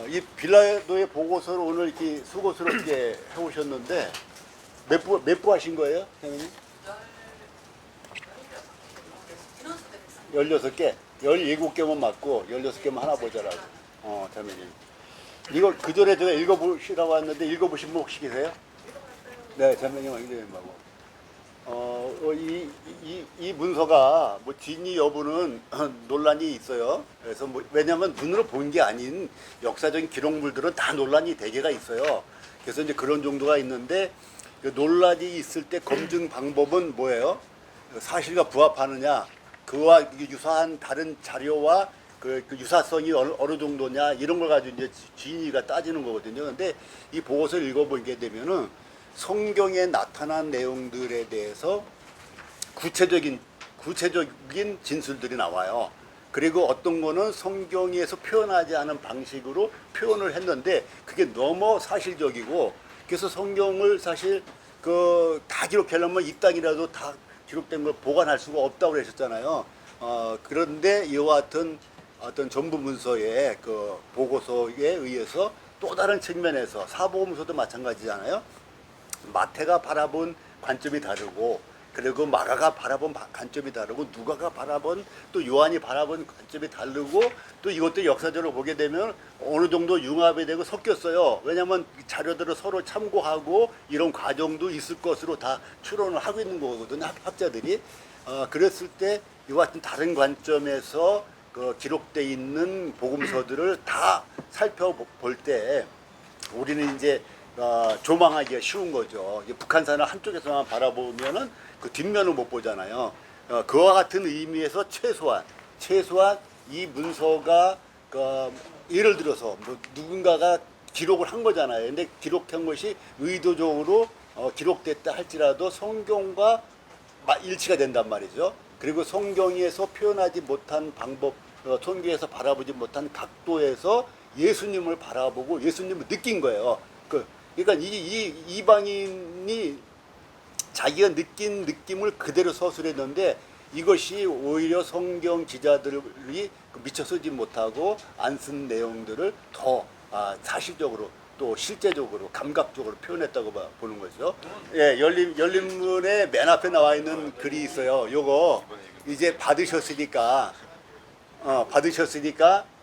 이 빌라도의 보고서를 오늘 이렇게 수고스럽게 해오셨는데 몇 부 하신 거예요, 선생님? 16개? 17개만 맞고 16개만 하나 보자라고. 자매님. 이거 그 전에 제가 읽어보시라고 했는데 읽어보신 분 혹시 계세요? 네, 자매님 읽어보고. 이 문서가 뭐 진위 여부는 논란이 있어요. 그래서 뭐 왜냐하면 눈으로 본 게 아닌 역사적인 기록물들은 다 논란이 대개가 있어요. 그래서 이제 그런 정도가 있는데 그 논란이 있을 때 검증 방법은 뭐예요? 사실과 부합하느냐, 그와 유사한 다른 자료와 그 유사성이 어느 정도냐 이런 걸 가지고 이제 진위가 따지는 거거든요. 근데 이 보고서를 읽어보게 되면은 성경에 나타난 내용들에 대해서 구체적인 진술들이 나와요. 그리고 어떤 거는 성경에서 표현하지 않은 방식으로 표현을 했는데 그게 너무 사실적이고, 그래서 성경을 사실 다 기록하려면 이 땅이라도 다 기록된 걸 보관할 수가 없다고 그러셨잖아요. 그런데 이와 같은 어떤 전부 문서의 그 보고서에 의해서 또 다른 측면에서 사복음서도 마찬가지잖아요. 마태가 바라본 관점이 다르고, 그리고 마가가 바라본 관점이 다르고, 누가가 바라본, 또 요한이 바라본 관점이 다르고, 또 이것도 역사적으로 보게 되면 어느 정도 융합이 되고 섞였어요. 왜냐하면 자료들을 서로 참고하고 이런 과정도 있을 것으로 다 추론을 하고 있는 거거든요, 학자들이. 그랬을 때 이와 같은 다른 관점에서 기록되어 있는 복음서들을 다 살펴볼 때 우리는 이제 조망하기가 쉬운 거죠. 북한산을 한쪽에서만 바라보면은 그 뒷면을 못 보잖아요. 그와 같은 의미에서 최소한 이 문서가 예를 들어서 뭐 누군가가 기록을 한 거잖아요. 근데 기록한 것이 의도적으로 기록됐다 할지라도 성경과 일치가 된단 말이죠. 그리고 성경에서 표현하지 못한 방법, 성경에서 바라보지 못한 각도에서 예수님을 바라보고 예수님을 느낀 거예요. 그러니까 이방인이 자기가 느낀 느낌을 그대로 서술했는데 이것이 오히려 성경 기자들이 미처 쓰지 못하고 안 쓴 내용들을 더 사실적으로 또 실제적으로 감각적으로 표현했다고 보는 거죠. 예, 열린문의 맨 앞에 나와 있는 글이 있어요. 요거 이제 받으셨으니까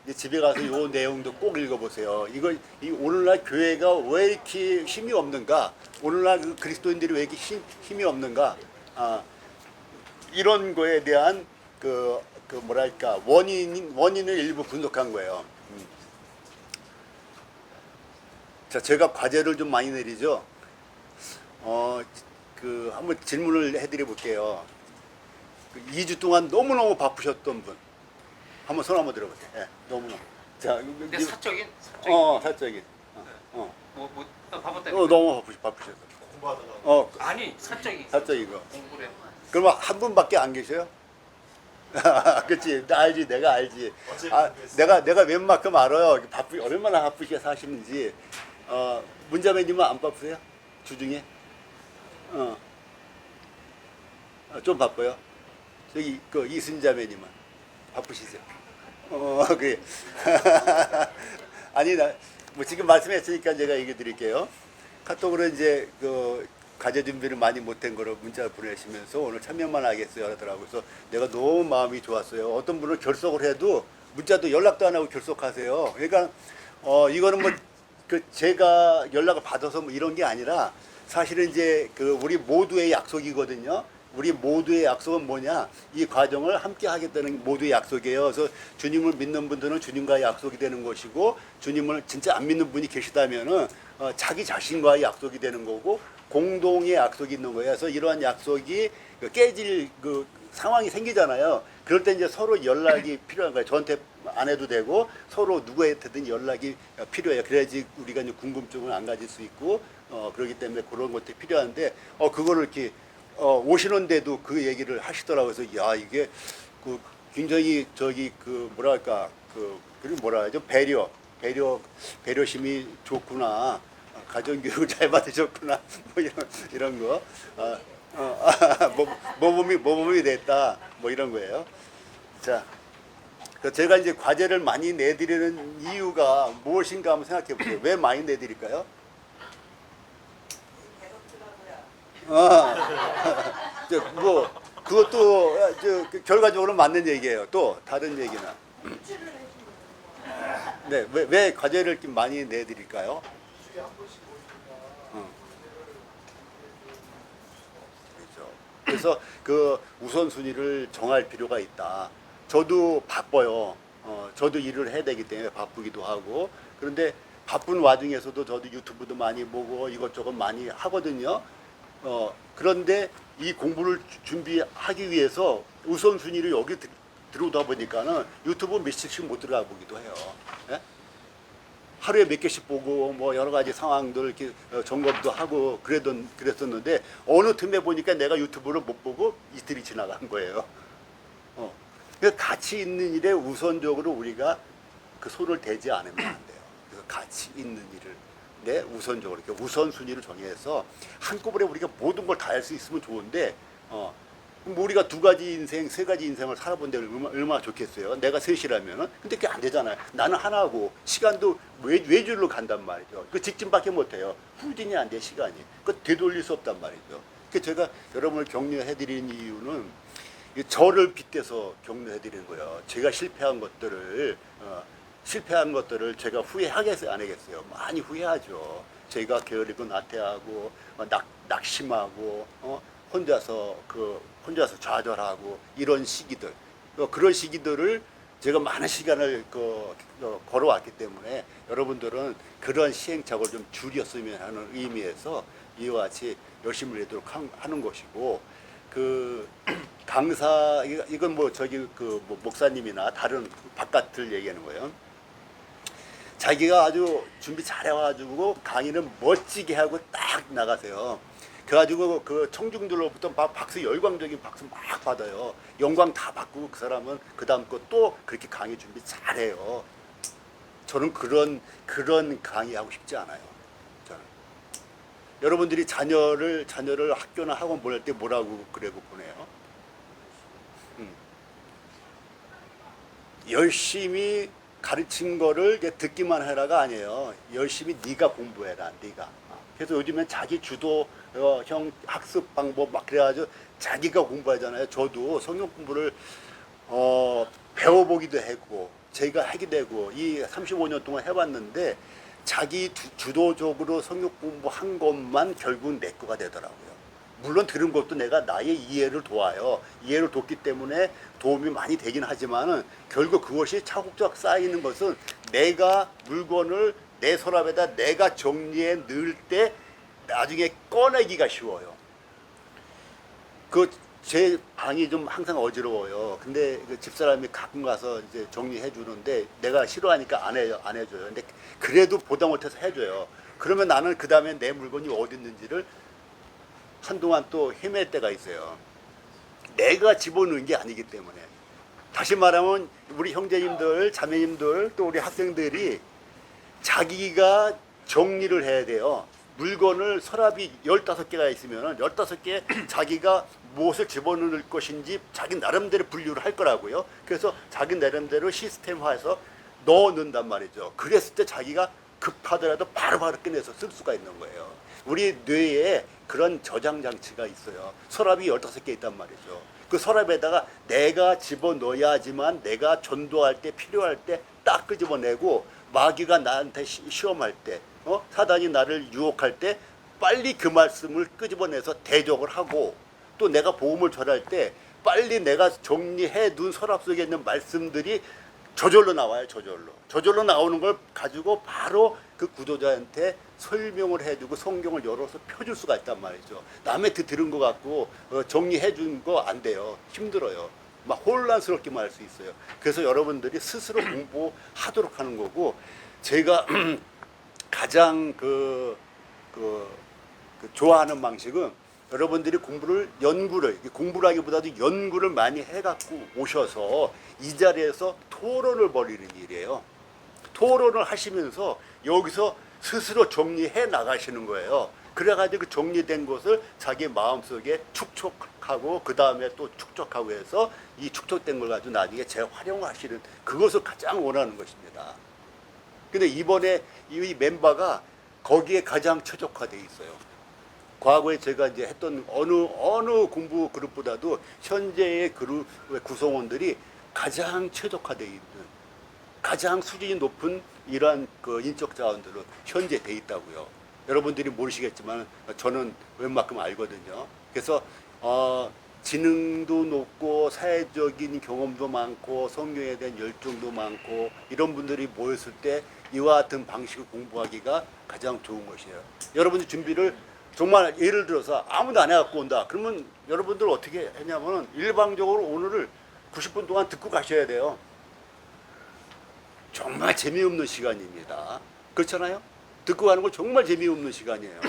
이제 집에 가서 요 내용도 꼭 읽어보세요. 이 오늘날 교회가 왜 이렇게 힘이 없는가? 오늘날 그 그리스도인들이 왜 이렇게 힘이 없는가? 이런 거에 대한 뭐랄까 원인을 일부 분석한 거예요. 자, 제가 과제를 좀 많이 내리죠. 한번 질문을 해드려 볼게요. 2주 동안 너무너무 바쁘셨던 분. 한번 손 한번 들어보세요. 예, 너무너무. 자, 근데 사적인? 사적인. 바빴다. 너무 바쁘셨어. 공부하다가 아니, 사적인. 사적인 거. 공부를. 그러면 한 분밖에 안 계셔요? 그렇지, 내가 알지. 내가 웬만큼 알아요. 얼마나 바쁘게 사시는지. 문자매님은 안 바쁘세요? 주중에? 좀 바빠요. 저기 이순자매님은 바쁘시죠? 그래. 아니 뭐 지금 말씀했으니까 제가 얘기 드릴게요. 카톡으로 이제 과제 준비를 많이 못한 거로 문자를 보내시면서 오늘 참여만 하겠어요 하더라고요. 그래서 내가 너무 마음이 좋았어요. 어떤 분은 결석을 해도 문자도 연락도 안 하고 결석하세요. 그러니까 이거는 뭐 제가 연락을 받아서 뭐 이런 게 아니라 사실은 이제 우리 모두의 약속이거든요. 우리 모두의 약속은 뭐냐? 이 과정을 함께 하겠다는 모두의 약속이에요. 그래서 주님을 믿는 분들은 주님과의 약속이 되는 것이고, 주님을 진짜 안 믿는 분이 계시다면은 자기 자신과의 약속이 되는 거고, 공동의 약속이 있는 거예요. 그래서 이러한 약속이 깨질 상황이 생기잖아요. 그럴 때 이제 서로 연락이 필요한 거예요. 저한테 안 해도 되고 서로 누구한테든 연락이 필요해요. 그래야지 우리가 이제 궁금증을 안 가질 수 있고, 그렇기 때문에 그런 것들이 필요한데, 그거를 이렇게 오시는데도 그 얘기를 하시더라고요. 그래서 야, 이게 굉장히 뭐랄까 그리고 뭐라 하죠? 배려심이 좋구나. 가정교육을 잘 받으셨구나. 뭐 이런 거. 모범이 됐다. 뭐 이런 거예요. 자, 제가 이제 과제를 많이 내드리는 이유가 무엇인가 한번 생각해 보세요. 왜 많이 내드릴까요? 뭐 그것도 결과적으로 맞는 얘기예요. 또 다른 얘기는 네, 왜 과제를 이렇게 많이 내드릴까요? 그렇죠. 그래서 그 우선순위를 정할 필요가 있다. 저도 바빠요. 저도 일을 해야 되기 때문에 바쁘기도 하고. 그런데 바쁜 와중에서도 저도 유튜브도 많이 보고 이것저것 많이 하거든요. 그런데 이 공부를 준비하기 위해서 우선순위를 여기 들어오다 보니까는 유튜브 몇십씩 못 들어가 보기도 해요. 예? 하루에 몇 개씩 보고 뭐 여러 가지 상황들 이렇게 점검도 하고 그랬었는데 어느 틈에 보니까 내가 유튜브를 못 보고 이틀이 지나간 거예요. 그래서 가치 있는 일에 우선적으로 우리가 그 손을 대지 않으면 안 돼요. 그래서 가치 있는 일을 내 우선적으로 이렇게 우선순위를 정해서 한꺼번에 우리가 모든 걸 다 할 수 있으면 좋은데 그럼 우리가 두 가지 인생, 세 가지 인생을 살아본데 얼마나 좋겠어요. 내가 셋이라면은. 근데 그게 안 되잖아요. 나는 하나고 시간도 외줄로 간단 말이죠. 그 직진밖에 못해요. 후진이 안 돼, 시간이. 그 되돌릴 수 없단 말이죠. 그 제가 여러분을 격려해드리는 이유는 저를 빗대서 격려해드리는 거예요. 제가 실패한 것들을 제가 후회하겠어요, 안 하겠어요? 많이 후회하죠. 제가 게으르고 나태하고 낙심하고 혼자서 좌절하고 이런 시기들, 그런 시기들을 제가 많은 시간을 걸어왔기 때문에 여러분들은 그런 시행착오를 좀 줄였으면 하는 의미에서 이와 같이 열심히 하도록 하는 것이고, 그 강사 이건 뭐 뭐 목사님이나 다른 바깥을 얘기하는 거예요. 자기가 아주 준비 잘해가지고 강의는 멋지게 하고 딱 나가세요. 그래가지고 그 청중들로부터 막 열광적인 박수 막 받아요. 영광 다 받고 그 사람은 그 다음 거 또 그렇게 강의 준비 잘해요. 저는 그런 강의하고 싶지 않아요. 저는. 여러분들이 자녀를 학교나 학원 보낼 때 뭐라고 그래고 보내요? 열심히 가르친 거를 듣기만 해라가 아니에요. 열심히 네가 공부해라, 네가. 그래서 요즘엔 자기 주도형 학습 방법 막 그래가지고 자기가 공부하잖아요. 저도 성경 공부를 배워보기도 했고 제가 하기도 하고 이 35년 동안 해봤는데 자기 주도적으로 성경 공부한 것만 결국은 내 거가 되더라고요. 물론 들은 것도 내가 나의 이해를 도와요. 이해를 돕기 때문에 도움이 많이 되긴 하지만은 결국 그것이 차곡차곡 쌓이는 것은 내가 물건을 내 서랍에다 내가 정리해 넣을 때 나중에 꺼내기가 쉬워요. 제 방이 좀 항상 어지러워요. 근데 그 집사람이 가끔 가서 이제 정리해 주는데 내가 싫어하니까 안 해줘요. 근데 그래도 보다 못해서 해줘요. 그러면 나는 그 다음에 내 물건이 어디 있는지를 한동안 또 헤맬 때가 있어요. 내가 집어넣은 게 아니기 때문에. 다시 말하면 우리 형제님들, 자매님들, 또 우리 학생들이 자기가 정리를 해야 돼요. 물건을 서랍이 15개가 있으면 15개 자기가 무엇을 집어넣을 것인지 자기 나름대로 분류를 할 거라고요. 그래서 자기 나름대로 시스템화해서 넣어 넣는단 말이죠. 그랬을 때 자기가 급하더라도 바로바로 꺼내서 쓸 수가 있는 거예요. 우리 뇌에 그런 저장 장치가 있어요. 서랍이 15개 있단 말이죠. 그 서랍에다가 내가 집어넣어야지만 내가 전도할 때 필요할 때 딱 끄집어내고 마귀가 나한테 시험할 때 사단이 나를 유혹할 때 빨리 그 말씀을 끄집어내서 대적을 하고 또 내가 복음을 전할 때 빨리 내가 정리해 둔 서랍 속에 있는 말씀들이 저절로 나와요. 저절로 나오는 걸 가지고 바로 그 구독자한테 설명을 해주고 성경을 열어서 펴줄 수가 있단 말이죠. 남의 들은 거 갖고 정리해 준 거 안 돼요. 힘들어요. 막 혼란스럽게만 할 수 있어요. 그래서 여러분들이 스스로 공부하도록 하는 거고, 제가 가장 좋아하는 방식은 여러분들이 공부라기보다도 연구를 많이 해갖고 오셔서 이 자리에서 토론을 벌이는 일이에요. 토론을 하시면서 여기서 스스로 정리해 나가시는 거예요. 그래가지고 그 정리된 것을 자기 마음속에 축적하고 그 다음에 또 축적하고 해서 이 축적된 걸 가지고 나중에 재활용하시는 그것을 가장 원하는 것입니다. 근데 이번에 이 멤버가 거기에 가장 최적화되어 있어요. 과거에 제가 이제 했던 어느 공부 그룹보다도 현재의 그룹 구성원들이 가장 최적화되어 있는 가장 수준이 높은 이러한 그 인적 자원들로 현재 돼 있다고요. 여러분들이 모르시겠지만 저는 웬만큼 알거든요. 그래서 지능도 높고 사회적인 경험도 많고 성경에 대한 열정도 많고 이런 분들이 모였을 때 이와 같은 방식을 공부하기가 가장 좋은 것이에요. 여러분들 준비를 정말 예를 들어서 아무도 안 해갖고 온다. 그러면 여러분들 어떻게 했냐면 일방적으로 오늘을 90분 동안 듣고 가셔야 돼요. 정말 재미없는 시간입니다. 그렇잖아요? 듣고 가는 거 정말 재미없는 시간이에요.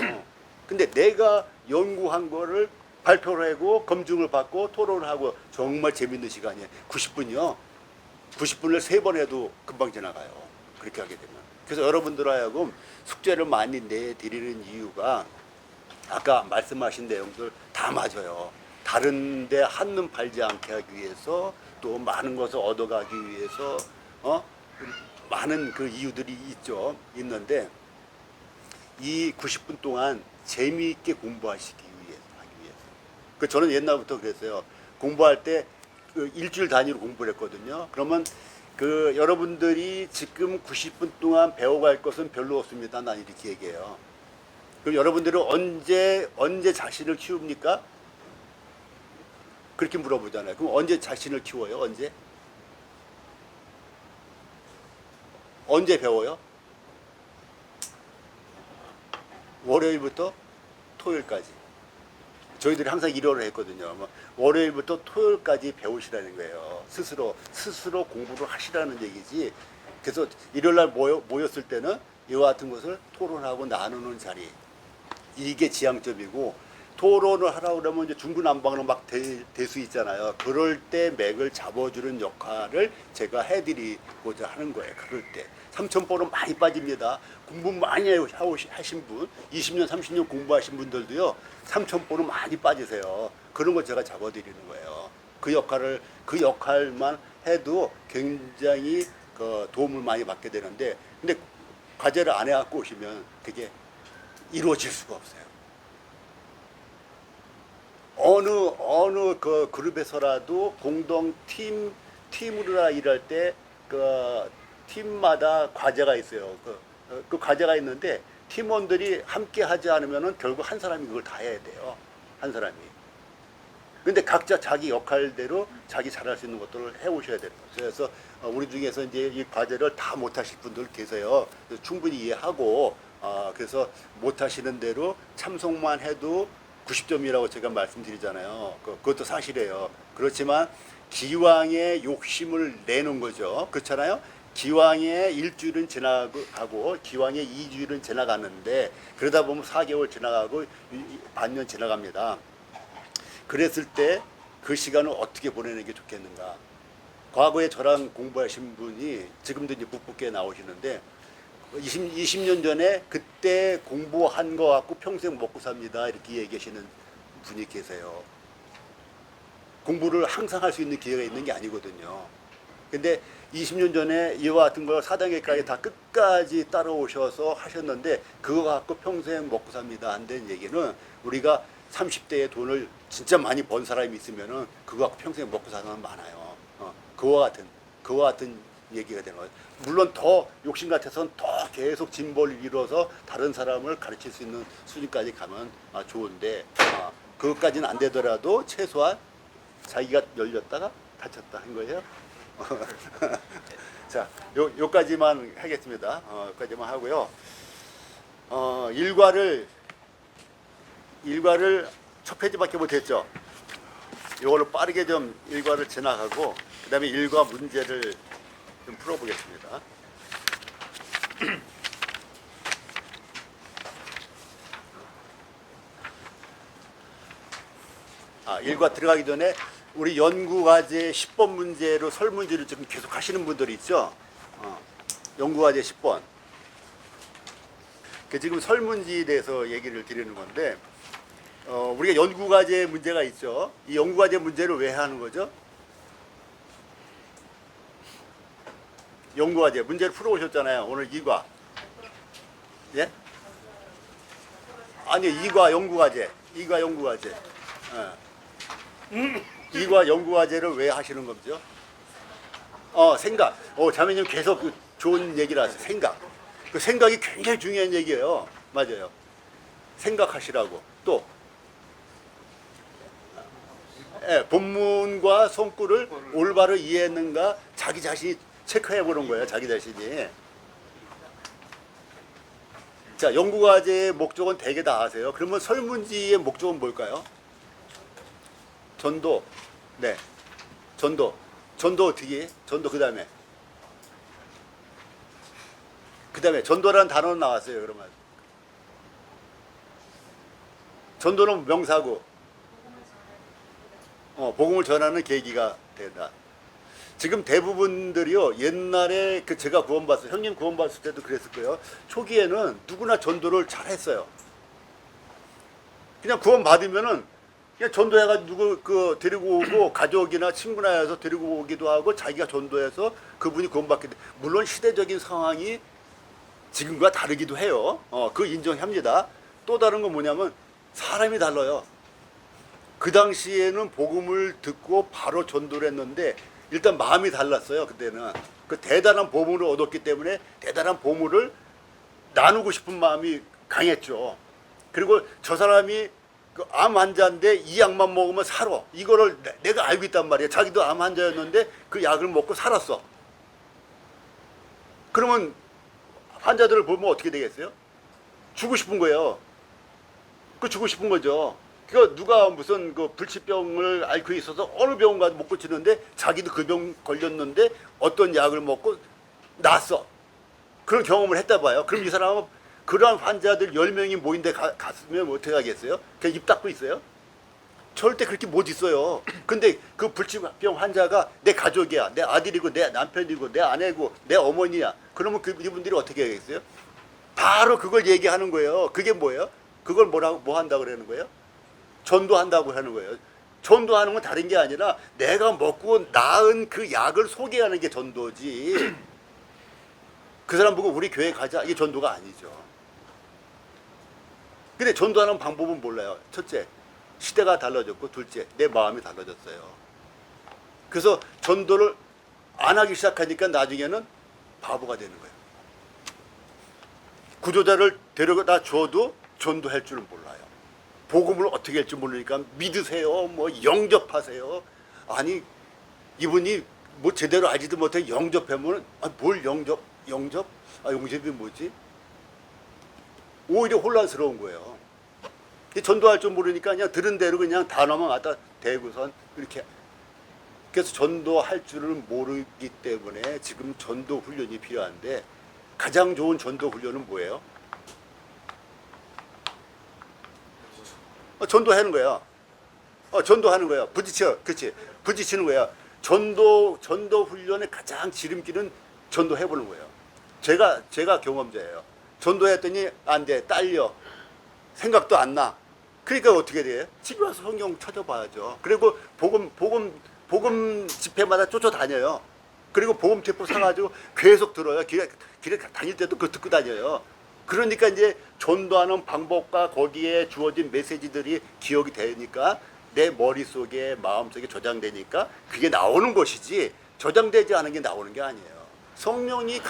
근데 내가 연구한 거를 발표를 하고 검증을 받고 토론을 하고 정말 재밌는 시간이에요. 90분이요. 90분을 3번 해도 금방 지나가요. 그렇게 하게 되면. 그래서 여러분들 하여금 숙제를 많이 내드리는 이유가 아까 말씀하신 내용들 다 맞아요. 다른 데 한눈 팔지 않게 하기 위해서 또 많은 것을 얻어가기 위해서 많은 그 이유들이 있는데 이 90분 동안 재미있게 공부하시기 위해서 하기 위해서. 그 저는 옛날부터 그랬어요. 공부할 때 그 일주일 단위로 공부를 했거든요. 그러면 그 여러분들이 지금 90분 동안 배워갈 것은 별로 없습니다. 난 이렇게 얘기해요. 그럼 여러분들은 언제 자신을 키웁니까? 그렇게 물어보잖아요. 그럼 언제 자신을 키워요? 언제 배워요? 월요일부터 토요일까지. 저희들이 항상 일요일을 했거든요. 월요일부터 토요일까지 배우시라는 거예요. 스스로 공부를 하시라는 얘기지. 그래서 일요일날 모였을 때는 이와 같은 것을 토론하고 나누는 자리. 이게 지향점이고, 토론을 하라고 그러면 이제 중구난방으로 막 될 수 있잖아요. 그럴 때 맥을 잡아주는 역할을 제가 해드리고자 하는 거예요. 그럴 때. 삼천포는 많이 빠집니다. 공부 많이 하신 분, 20년, 30년 공부하신 분들도요, 삼천포는 많이 빠지세요. 그런 걸 제가 잡아드리는 거예요. 그 역할만 해도 굉장히 그 도움을 많이 받게 되는데, 근데 과제를 안 해갖고 오시면 그게 이루어질 수가 없어요. 어느 그 그룹에서라도 공동 팀으로 일할 때 그 팀마다 과제가 있어요. 그 과제가 있는데 팀원들이 함께 하지 않으면은 결국 한 사람이 그걸 다 해야 돼요. 한 사람이. 근데 각자 자기 역할대로 자기 잘할 수 있는 것들을 해 오셔야 되는 거죠. 그래서 우리 중에서 이제 이 과제를 다 못 하실 분들 계세요. 그래서 충분히 이해하고 그래서 못 하시는 대로 참석만 해도 90점이라고 제가 말씀드리잖아요. 그것도 사실이에요. 그렇지만 기왕에 욕심을 내는 거죠. 그렇잖아요. 기왕에 일주일은 지나가고 기왕에 2주일은 지나가는데 그러다 보면 4개월 지나가고 반년 지나갑니다. 그랬을 때 그 시간을 어떻게 보내는 게 좋겠는가. 과거에 저랑 공부하신 분이 지금도 이제 묵묵게 나오시는데 20년 전에 그때 공부한 거 갖고 평생 먹고 삽니다. 이렇게 얘기하시는 분이 계세요. 공부를 항상 할 수 있는 기회가 있는 게 아니거든요. 근데 20년 전에 이와 같은 걸 4단계까지 다 끝까지 따라오셔서 하셨는데 그거 갖고 평생 먹고 삽니다. 한다는 얘기는 우리가 30대에 돈을 진짜 많이 번 사람이 있으면은 그거 갖고 평생 먹고 사는 사람 많아요. 그와 같은 얘기가 되는 거예요. 물론 더 욕심 같아서는 더 계속 진보를 이뤄서 다른 사람을 가르칠 수 있는 수준까지 가면 좋은데 그것까지는 안 되더라도 최소한 자기가 열렸다가 닫혔다 한 거예요. 자, 요까지만 하겠습니다. 요까지만 하고요. 일과를 첫 페이지밖에 못했죠. 요거를 빠르게 좀 일과를 지나가고 그 다음에 일과 문제를 좀 풀어보겠습니다. 일과 들어가기 전에 우리 연구과제 10번 문제로 설문지를 지금 계속 하시는 분들이 있죠. 연구과제 10번. 그 지금 설문지에 대해서 얘기를 드리는 건데, 우리가 연구과제 문제가 있죠. 이 연구과제 문제를 왜 하는 거죠? 연구과제 문제를 풀어오셨잖아요. 오늘 2과. 예? 아니, 2과 연구과제. 2과 연구과제. 예. 2과 연구과제를 왜 하시는 거죠? 생각. 자매님 계속 그 좋은 얘기를 하세요. 생각. 그 생각이 굉장히 중요한 얘기예요. 맞아요. 생각하시라고. 또, 본문과 성구를 올바로 이해했는가 자기 자신이 체크해 보는 거예요. 자기 자신이. 자, 연구과제의 목적은 대개 다 아세요. 그러면 설문지의 목적은 뭘까요? 전도. 네. 전도. 전도 어떻게? 전도 그 다음에 전도라는 단어는 나왔어요. 그러면 전도는 명사고 복음을 전하는 계기가 된다. 지금 대부분들이요, 옛날에 그 제가 구원받았을, 형님 구원받았을 때도 그랬을 거예요. 초기에는 누구나 전도를 잘 했어요. 그냥 구원받으면은 그냥 전도해가지고 누구 그 데리고 오고 가족이나 친구나 해서 데리고 오기도 하고 자기가 전도해서 그분이 구원받게 돼. 물론 시대적인 상황이 지금과 다르기도 해요. 그 인정합니다. 또 다른 건 뭐냐면 사람이 달라요. 그 당시에는 복음을 듣고 바로 전도를 했는데 일단 마음이 달랐어요. 그때는 그 대단한 보물을 얻었기 때문에 대단한 보물을 나누고 싶은 마음이 강했죠. 그리고 저 사람이 그 암 환자인데 이 약만 먹으면 살아. 이거를 내가 알고 있단 말이에요. 자기도 암 환자였는데 그 약을 먹고 살았어. 그러면 환자들을 보면 어떻게 되겠어요? 주고 싶은 거예요. 그 주고 싶은 거죠. 그 누가 무슨 그 불치병을 앓고 있어서 어느 병원 가도 못 고치는데 자기도 그 병 걸렸는데 어떤 약을 먹고 낫어. 그런 경험을 했다 봐요. 그럼 이 사람은 그러한 환자들 10명이 모인데 갔으면 어떻게 하겠어요? 그냥 입 닫고 있어요? 절대 그렇게 못 있어요. 근데 그 불치병 환자가 내 가족이야. 내 아들이고 내 남편이고 내 아내고 내 어머니야. 그러면 이분들이 어떻게 하겠어요? 바로 그걸 얘기하는 거예요. 그게 뭐예요? 그걸 뭐 한다고 그러는 거예요? 전도한다고 하는 거예요. 전도하는 건 다른 게 아니라 내가 먹고 나은 그 약을 소개하는 게 전도지. 그 사람 보고 우리 교회 가자. 이게 전도가 아니죠. 근데 전도하는 방법은 몰라요. 첫째, 시대가 달라졌고 둘째, 내 마음이 달라졌어요. 그래서 전도를 안 하기 시작하니까 나중에는 바보가 되는 거예요. 구조자를 데려다 줘도 전도할 줄은 몰라요. 복음을 어떻게 할지 모르니까 믿으세요. 뭐 영접하세요. 아니 이분이 뭐 제대로 알지도 못해 영접하면 뭘 영접? 영접이 뭐지? 오히려 혼란스러운 거예요. 전도할 줄 모르니까 그냥 들은 대로 그냥 단어만 갖다 대고선 이렇게. 그래서 전도할 줄을 모르기 때문에 지금 전도 훈련이 필요한데 가장 좋은 전도 훈련은 뭐예요? 전도하는 거야. 전도하는 거야. 부딪혀. 그렇지. 부딪히는 거야. 전도 훈련의 가장 지름길은 전도해보는 거예요. 제가 경험자예요. 전도했더니 안 돼. 딸려. 생각도 안 나. 그러니까 어떻게 돼? 집에 와서 성경 찾아봐야죠. 그리고 복음 집회마다 쫓아다녀요. 그리고 복음 테이프 사가지고 계속 들어요. 길에 다닐 때도 그거 듣고 다녀요. 그러니까 이제 전도하는 방법과 거기에 주어진 메시지들이 기억이 되니까 내 머릿속에 마음속에 저장되니까 그게 나오는 것이지 저장되지 않은 게 나오는 게 아니에요. 성령이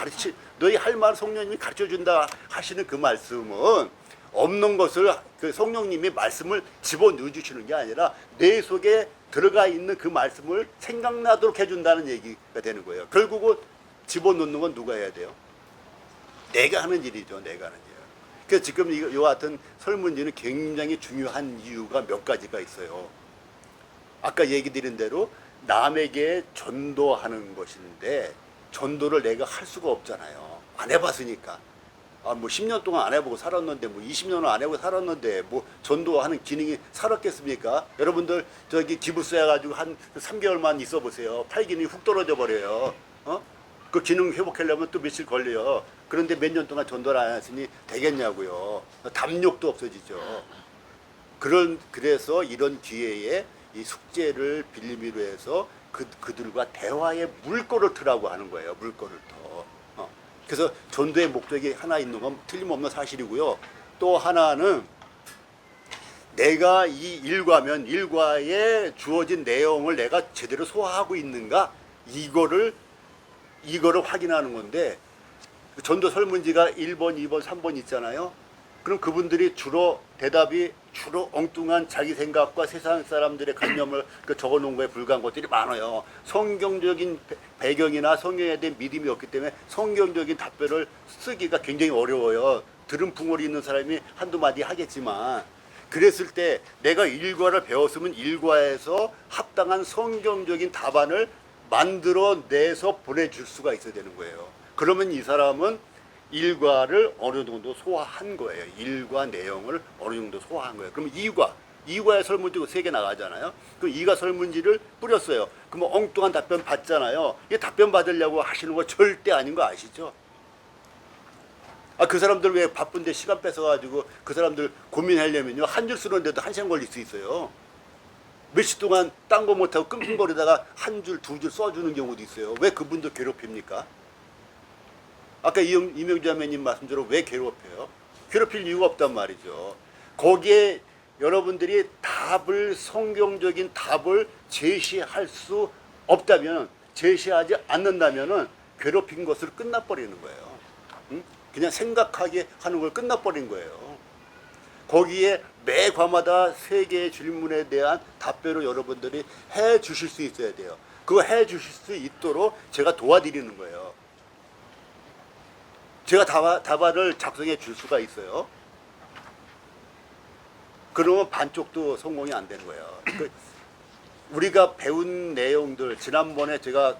너희 할 말 성령님이 가르쳐준다 하시는 그 말씀은 없는 것을 그 성령님이 말씀을 집어넣어 주시는 게 아니라 내 속에 들어가 있는 그 말씀을 생각나도록 해준다는 얘기가 되는 거예요. 결국은 집어넣는 건 누가 해야 돼요? 내가 하는 일이죠. 내가 하는 일. 그래서 지금 이와 같은 설문지는 굉장히 중요한 이유가 몇 가지가 있어요. 아까 얘기 드린 대로 남에게 전도하는 것인데 전도를 내가 할 수가 없잖아요. 안 해봤으니까. 뭐 10년 동안 안 해보고 살았는데 뭐 20년을 안 해보고 살았는데 뭐 전도하는 기능이 살았겠습니까? 여러분들 저기 기부스 해가지고 한 3개월만 있어 보세요. 팔 기능이 훅 떨어져 버려요. 그 기능 회복하려면 또 며칠 걸려요. 그런데 몇 년 동안 전도를 안 했으니 되겠냐고요. 담력도 없어지죠. 그래서 이런 기회에 이 숙제를 빌미로 해서 그들과 대화의 물꼬를 트라고 하는 거예요. 물꼬를 터. 그래서 전도의 목적이 하나 있는 건 틀림없는 사실이고요. 또 하나는 내가 이 일과에 주어진 내용을 내가 제대로 소화하고 있는가 이거를 확인하는 건데, 전도 설문지가 1번, 2번, 3번 있잖아요. 그럼 그분들이 대답이 주로 엉뚱한 자기 생각과 세상 사람들의 관념을 적어 놓은 거에 불과한 것들이 많아요. 성경적인 배경이나 성경에 대한 믿음이 없기 때문에 성경적인 답변을 쓰기가 굉장히 어려워요. 들은 붕어리 있는 사람이 한두 마디 하겠지만, 그랬을 때 내가 일과를 배웠으면 일과에서 합당한 성경적인 답안을 만들어내서 보내줄 수가 있어야 되는 거예요. 그러면 이 사람은 일과를 어느 정도 소화한 거예요. 일과 내용을 어느 정도 소화한 거예요. 그럼 이과의 설문지 3개 나가잖아요. 그럼 이과 설문지를 뿌렸어요. 그럼 엉뚱한 답변 받잖아요. 이 답변 받으려고 하시는 거 절대 아닌 거 아시죠? 그 사람들 왜 바쁜데 시간 뺏어가지고 그 사람들 고민하려면요. 한 줄 쓰는데도 1시간 걸릴 수 있어요. 며칠 동안 딴 거 못하고 끙끙거리다가 한 줄, 2줄 써주는 경우도 있어요. 왜 그분들 괴롭힙니까? 아까 이명주 자매님 말씀대로 왜 괴롭혀요? 괴롭힐 이유가 없단 말이죠. 거기에 여러분들이 성경적인 답을 제시할 수 없다면, 제시하지 않는다면은 괴롭힌 것을 끝나버리는 거예요. 응? 그냥 생각하게 하는 걸 끝나버린 거예요. 거기에 매 과마다 3개의 질문에 대한 답변을 여러분들이 해 주실 수 있어야 돼요. 그거 해 주실 수 있도록 제가 도와드리는 거예요. 제가 답안을 작성해 줄 수가 있어요. 그러면 반쪽도 성공이 안 되는 거예요. 우리가 배운 내용들, 지난번에 제가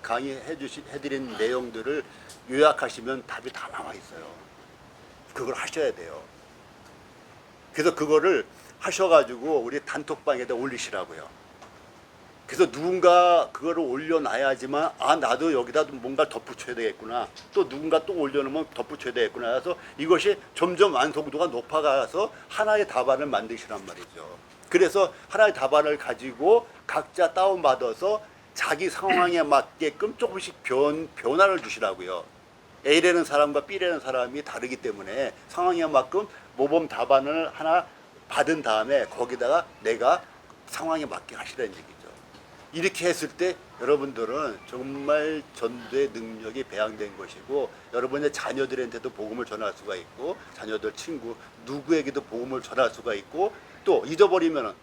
해드린 내용들을 요약하시면 답이 다 나와 있어요. 그걸 하셔야 돼요. 그래서 그거를 하셔가지고 우리 단톡방에다 올리시라고요. 그래서 누군가 그거를 올려놔야지만 나도 여기다 뭔가 덧붙여야 되겠구나. 또 누군가 또 올려놓으면 덧붙여야 되겠구나. 그래서 이것이 점점 완성도가 높아가서 하나의 답안을 만드시란 말이죠. 그래서 하나의 답안을 가지고 각자 다운받아서 자기 상황에 맞게끔 조금씩 변화를 주시라고요. A라는 사람과 B라는 사람이 다르기 때문에 상황에 맞게끔 모범 답안을 하나 받은 다음에 거기다가 내가 상황에 맞게 하시라는 얘기죠. 이렇게 했을 때 여러분들은 정말 전도의 능력이 배양된 것이고, 여러분의 자녀들한테도 복음을 전할 수가 있고, 자녀들, 친구, 누구에게도 복음을 전할 수가 있고, 또 잊어버리면은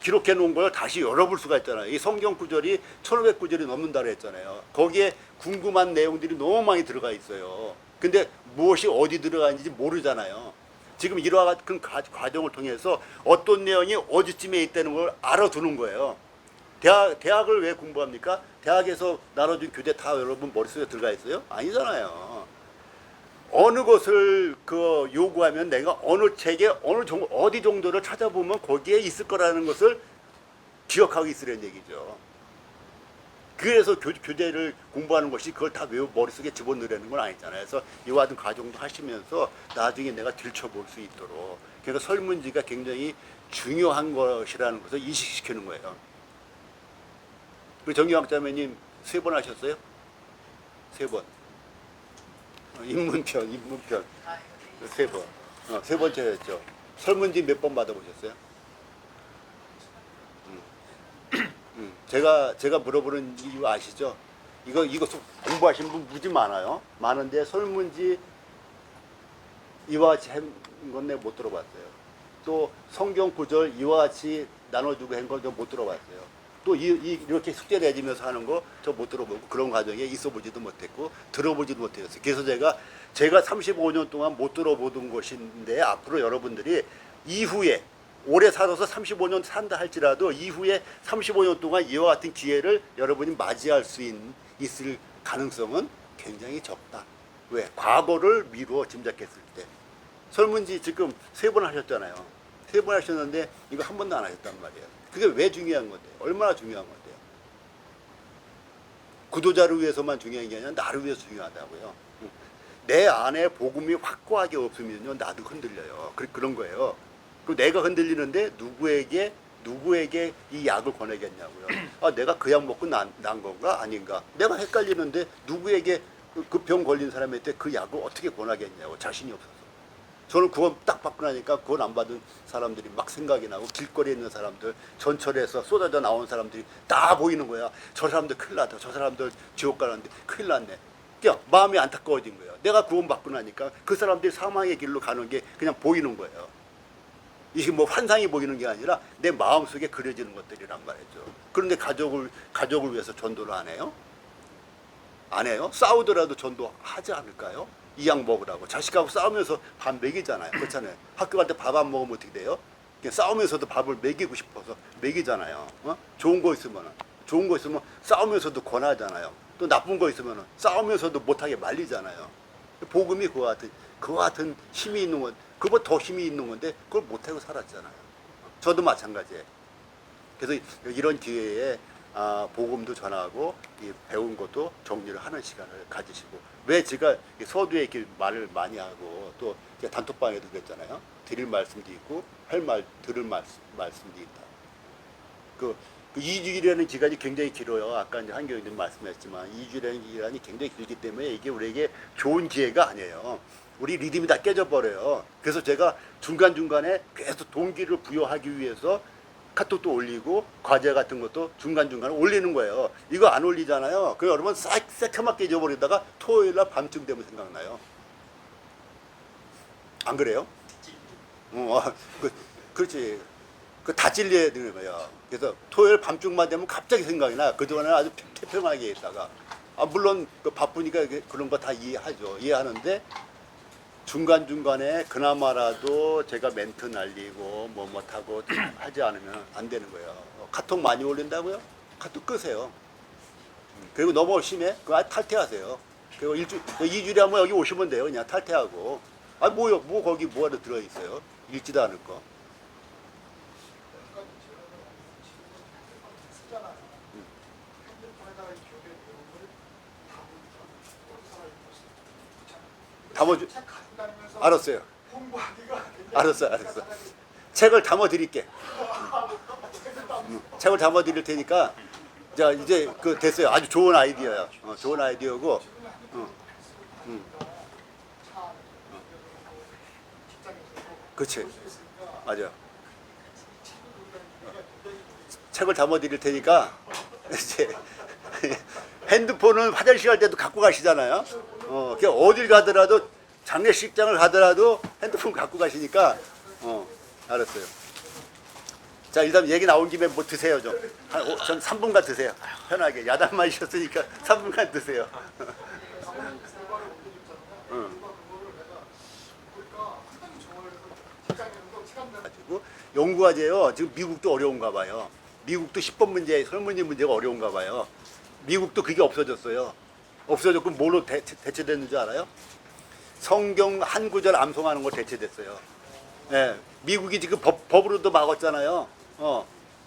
기록해 놓은 걸 다시 열어볼 수가 있잖아요. 이 성경 구절이 1500구절이 넘는다고 했잖아요. 거기에 궁금한 내용들이 너무 많이 들어가 있어요. 근데 무엇이 어디 들어가 있는지 모르잖아요. 지금 이러한 같은 과정을 통해서 어떤 내용이 어디쯤에 있다는 걸 알아두는 거예요. 대학을 왜 공부합니까? 대학에서 나눠준 교재 다 여러분 머릿속에 들어가 있어요? 아니잖아요. 어느 것을 요구하면 내가 어느 책에 어디 정도를 찾아보면 거기에 있을 거라는 것을 기억하고 있으라는 얘기죠. 그래서 교재를 공부하는 것이 그걸 다 머릿속에 집어넣으려는 건 아니잖아요. 그래서 이와 같은 과정도 하시면서 나중에 내가 들춰볼 수 있도록, 그러니까 설문지가 굉장히 중요한 것이라는 것을 인식시키는 거예요. 그 정기왕 자매님 3번 하셨어요? 3번. 인문편 3번. 3번째였죠. 설문지 몇 번 받아보셨어요? 제가 물어보는 이유 아시죠? 이거 공부하신 분 무지 많아요. 많은데 설문지 이와 같이 한 건 내가 못 들어봤어요. 또 성경 구절 이와 같이 나눠주고 한 걸 못 들어봤어요. 또 이렇게 숙제 내주면서 하는 거 저 못 들어보고, 그런 과정에 있어보지도 못했고 들어보지도 못했어요. 그래서 제가 35년 동안 못 들어보던 것인데, 앞으로 여러분들이 이후에 오래 살아서 35년 산다 할지라도 이후에 35년 동안 이와 같은 기회를 여러분이 맞이할 수 있을 가능성은 굉장히 적다. 왜? 과거를 미루어 짐작했을 때. 설문지 지금 3번 하셨잖아요. 3번 하셨는데 이거 한 번도 안 하셨단 말이에요. 그게 왜 중요한 건데요? 얼마나 중요한 건데요? 구도자를 위해서만 중요한 게 아니라 나를 위해서 중요하다고요. 내 안에 복음이 확고하게 없으면요 나도 흔들려요. 그런 거예요. 그럼 내가 흔들리는데 누구에게 이 약을 권하겠냐고요. 아, 내가 그 약 먹고 난 건가 아닌가? 내가 헷갈리는데 누구에게 그 병 걸린 사람한테 그 약을 어떻게 권하겠냐고 자신이 없어서. 저는 그거 딱 받고 나니까 그걸 안 받은 사람들이 막 생각이 나고 길거리에 있는 사람들, 전철에서 쏟아져 나온 사람들이 다 보이는 거야. 저 사람들 큰일 났다. 저 사람들 지옥 가는데 큰일 났네. 그냥 마음이 안타까워진 거예요. 내가 구원 받고 나니까 그 사람들이 사망의 길로 가는 게 그냥 보이는 거예요. 이게 뭐 환상이 보이는 게 아니라 내 마음속에 그려지는 것들이란 말이죠. 그런데 가족을 위해서 전도를 안 해요? 안 해요? 싸우더라도 전도하지 않을까요? 이 약 먹으라고. 자식하고 싸우면서 밥 먹이잖아요. 그렇잖아요. 학교 갈 때 밥 안 먹으면 어떻게 돼요? 그냥 싸우면서도 밥을 먹이고 싶어서 먹이잖아요. 좋은 거 있으면 싸우면서도 권하잖아요. 또 나쁜 거 있으면 싸우면서도 못하게 말리잖아요. 복음이 그와 같은 힘이 있는 건, 그보다 더 힘이 있는 건데 그걸 못하고 살았잖아요. 저도 마찬가지예요. 그래서 이런 기회에 복음도 전하고 배운 것도 정리를 하는 시간을 가지시고, 왜 제가 서두에 이렇게 말을 많이 하고 또 단톡방에도 그랬잖아요. 드릴 말씀도 있고 들을 말씀도 있다. 그 2주일이라는 기간이 굉장히 길어요. 아까 이제 한교님도 말씀하셨지만 2주일이라는 기간이 굉장히 길기 때문에 이게 우리에게 좋은 기회가 아니에요. 우리 리듬이 다 깨져버려요. 그래서 제가 중간중간에 계속 동기를 부여하기 위해서 카톡도 올리고 과제 같은 것도 중간중간에 올리는 거예요. 이거 안 올리잖아요. 그 여러분 새카맣게 잊어버리다가 토요일날 밤쯤 되면 생각나요. 안 그래요? 그렇지. 다 찔려야 되는 거예요. 그래서 토요일 밤중만 되면 갑자기 생각이 나요. 그동안에 아주 태평하게 있다가. 물론 바쁘니까 그런 거 다 이해하죠. 이해하는데 중간중간에 그나마라도 제가 멘트 날리고 뭐하고 하지 않으면 안 되는 거예요. 카톡 많이 올린다고요? 카톡 끄세요. 그리고 너무 심해? 그거 탈퇴하세요. 그리고 2주일에 한번 여기 오시면 돼요. 그냥 탈퇴하고. 뭐 거기 뭐하러 들어있어요? 읽지도 않을 거. 담아주. 알았어요. 알았어. 책을 담아 드릴게. 책을 담아 드릴 테니까. 자, 이제 됐어요. 아주 좋은 아이디어야. 좋은 아이디어고. 그렇지. 맞아. 책을 담아 드릴 테니까 이제 핸드폰은 화장실 갈 때도 갖고 가시잖아요. 그냥 어딜 가더라도 장례식장을 가더라도 핸드폰 갖고 가시니까 알았어요. 자, 일단 얘기 나온 김에 뭐 드세요 좀. 전 3분간 드세요. 편하게. 야단만 있었으니까 3분간 드세요. 가지고 연구과제요. 지금 미국도 어려운가 봐요. 미국도 10번 문제, 설문지 문제가 어려운가 봐요. 미국도 그게 없어졌어요. 없어졌고 뭘로 대체됐는 줄 알아요? 성경 한 구절 암송하는 거 대체됐어요. 예, 미국이 지금 법으로도 막았잖아요.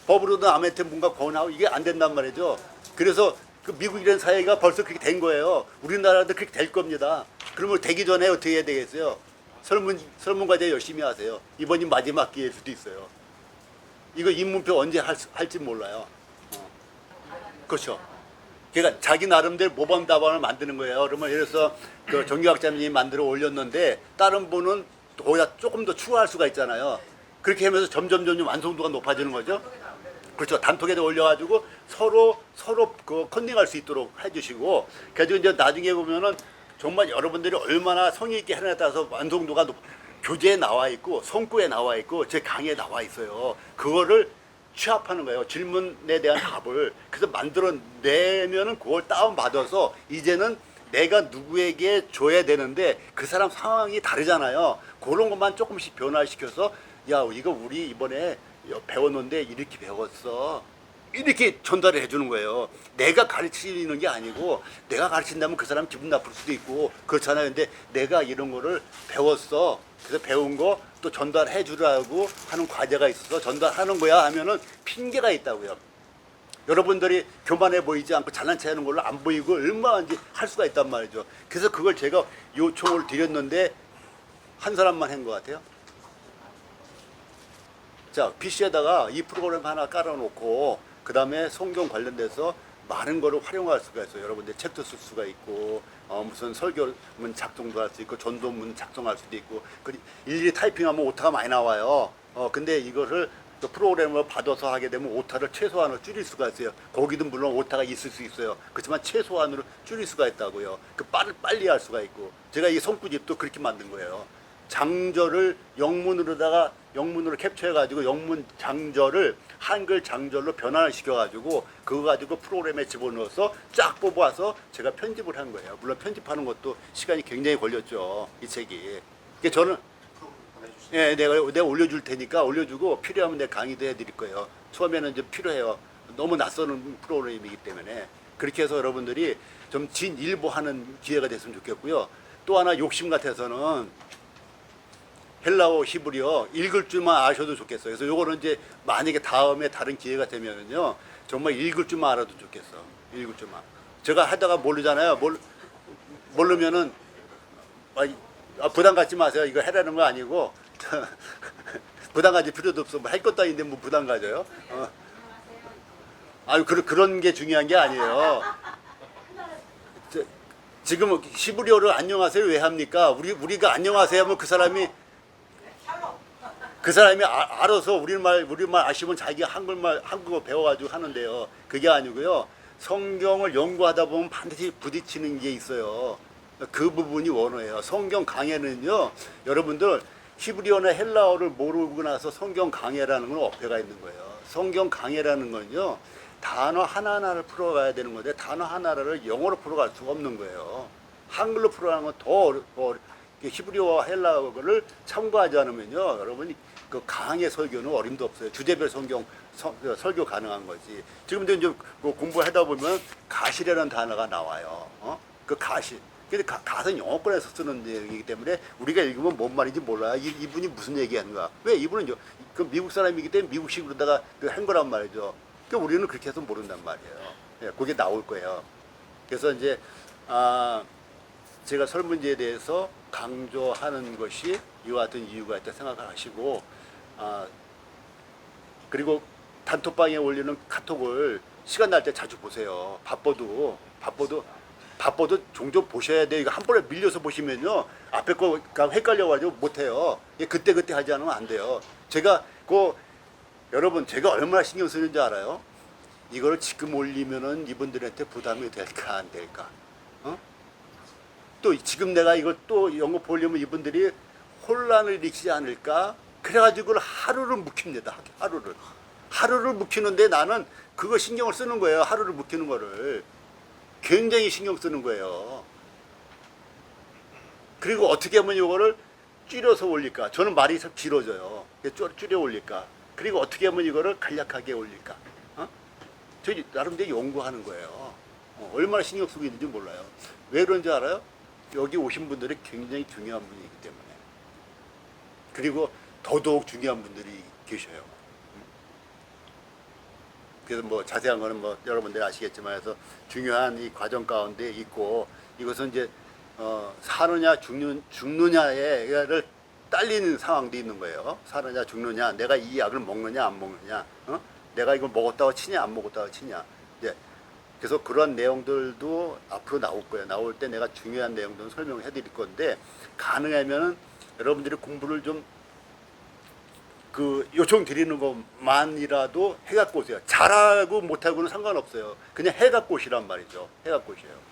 법으로도 아무한테 뭔가 권하고 이게 안 된단 말이죠. 그래서 그 미국이라는 사회가 벌써 그렇게 된 거예요. 우리나라도 그렇게 될 겁니다. 그러면 되기 전에 어떻게 해야 되겠어요? 설문과제 열심히 하세요. 이번이 마지막 기회일 수도 있어요. 이거 입문표 언제 할지 몰라요. 그렇죠. 그러니까 자기 나름대로 모범 답안을 만드는 거예요. 그러면 예를 들어서 그 정규학자님이 만들어 올렸는데 다른 분은 거기다 조금 더 추가할 수가 있잖아요. 그렇게 하면서 점점 완성도가 높아지는 거죠. 그렇죠. 단톡에다 올려가지고 서로 그 컨닝할 수 있도록 해주시고, 그래서 이제 나중에 보면은 정말 여러분들이 얼마나 성의 있게 하느냐에 따라서 완성도가 교재에 나와 있고 성구에 나와 있고 제 강의에 나와 있어요. 그거를 취합하는 거예요. 질문에 대한 답을. 그래서 만들어내면은 그걸 다운받아서 이제는 내가 누구에게 줘야 되는데 그 사람 상황이 다르잖아요. 그런 것만 조금씩 변화시켜서 야, 이거 우리 이번에 배웠는데 이렇게 배웠어. 이렇게 전달을 해주는 거예요. 내가 가르치는 게 아니고, 내가 가르친다면 그 사람 기분 나쁠 수도 있고 그렇잖아요. 근데 내가 이런 거를 배웠어. 그래서 배운 거 또 전달해 주라고 하는 과제가 있어서 전달하는 거야 하면은 핑계가 있다고요. 여러분들이 교만해 보이지 않고 잘난 체 하는 걸로 안 보이고 얼마든지 할 수가 있단 말이죠. 그래서 그걸 제가 요청을 드렸는데 한 사람만 한 것 같아요. 자, PC에다가 이 프로그램 하나 깔아놓고 그 다음에 성경 관련돼서 많은 거를 활용할 수가 있어요. 여러분들 책도 쓸 수가 있고 무슨 설교문 작성도 할 수 있고 전도문 작성할 수도 있고 일일이 타이핑하면 오타가 많이 나와요. 근데 이거를 또 프로그램을 받아서 하게 되면 오타를 최소한으로 줄일 수가 있어요. 거기도 물론 오타가 있을 수 있어요. 그렇지만 최소한으로 줄일 수가 있다고요. 빨리 할 수가 있고 제가 이 손구집도 그렇게 만든 거예요. 장절을 영문으로 캡처해가지고 영문 장절을 한글 장절로 변환을 시켜가지고 그거 가지고 프로그램에 집어넣어서 쫙 뽑아서 제가 편집을 한 거예요. 물론 편집하는 것도 시간이 굉장히 걸렸죠. 이 책이. 그러니까 저는 예, 내가 올려줄 테니까 올려주고 필요하면 내가 강의도 해드릴 거예요. 처음에는 좀 필요해요. 너무 낯선 프로그램이기 때문에 그렇게 해서 여러분들이 좀 진일보하는 기회가 됐으면 좋겠고요. 또 하나 욕심 같아서는 헬라어 히브리어 읽을 줄만 아셔도 좋겠어요. 그래서 요거는 이제 만약에 다음에 다른 기회가 되면은요 정말 읽을 줄만 알아도 좋겠어. 읽을 줄만. 제가 하다가 모르잖아요. 모르면은 부담 갖지 마세요. 이거 해라는 거 아니고 부담 가질 필요도 없어. 할 것도 아닌데 뭐 부담 가져요? 아유 그런 게 중요한 게 아니에요. 지금 히브리어를 안녕하세요 왜 합니까? 우리가 안녕하세요 하면 그 사람이 알아서 우리말 아시면 자기가 한국어 배워가지고 하는데요. 그게 아니고요. 성경을 연구하다 보면 반드시 부딪히는 게 있어요. 그 부분이 원어예요. 성경 강해는요. 여러분들 히브리어나 헬라어를 모르고 나서 성경 강해라는 건 어폐가 있는 거예요. 성경 강해라는 건요. 단어 하나하나를 풀어가야 되는 건데 단어 하나를 영어로 풀어갈 수가 없는 거예요. 한글로 풀어가는 건 더 히브리어와 헬라어를 참고하지 않으면요. 여러분이 그 강의 설교는 어림도 없어요. 주제별 성경 설교 가능한 거지. 지금도 이제 공부하다 보면 가시라는 단어가 나와요. 그 가시. 근데 가는 영어권에서 쓰는 내용이기 때문에 우리가 읽으면 뭔 말인지 몰라요. 이분이 무슨 얘기하는가. 왜 이분은 그 미국 사람이기 때문에 미국식으로다가 한 거란 말이죠. 그러니까 우리는 그렇게 해서 모른단 말이에요. 예, 그게 나올 거예요. 그래서 이제 제가 설문지에 대해서 강조하는 것이 이와 같은 이유가 있다 생각하시고 그리고 단톡방에 올리는 카톡을 시간 날 때 자주 보세요. 바빠도 종종 보셔야 돼. 이거 한 번에 밀려서 보시면요 앞에 거가 헷갈려가지고 못해요. 그때 하지 않으면 안 돼요. 여러분 제가 얼마나 신경 쓰는지 알아요? 이거를 지금 올리면은 이분들한테 부담이 될까 안 될까? 또 지금 내가 이걸 또 영어 보려면 이분들이 혼란을 일으키지 않을까? 그래가지고 하루를 묵힙니다. 하루를 묵히는데 나는 그거 신경을 쓰는 거예요. 하루를 묵히는 거를 굉장히 신경 쓰는 거예요. 그리고 어떻게 하면 이거를 줄여서 올릴까? 저는 말이 참 길어져요. 줄여 올릴까? 그리고 어떻게 하면 이거를 간략하게 올릴까? 저 나름대로 연구하는 거예요. 얼마나 신경 쓰고 있는지 몰라요. 왜 그런지 알아요? 여기 오신 분들이 굉장히 중요한 분이기 때문에. 그리고 더더욱 중요한 분들이 계셔요. 그래서 뭐 자세한 거는 뭐 여러분들이 아시겠지만 해서 중요한 이 과정 가운데 있고 이것은 이제 사느냐 죽느냐를 딸리는 상황도 있는 거예요. 사느냐 죽느냐, 내가 이 약을 먹느냐 안 먹느냐, 내가 이걸 먹었다고 치냐 안 먹었다고 치냐. 이제 그래서 그런 내용들도 앞으로 나올 거예요. 나올 때 내가 중요한 내용들은 설명을 해드릴 건데 가능하면은 여러분들이 공부를 좀 요청 드리는 것만이라도 해갖고 오세요. 잘하고 못하고는 상관없어요. 그냥 해갖고 오시란 말이죠. 해갖고 오세요.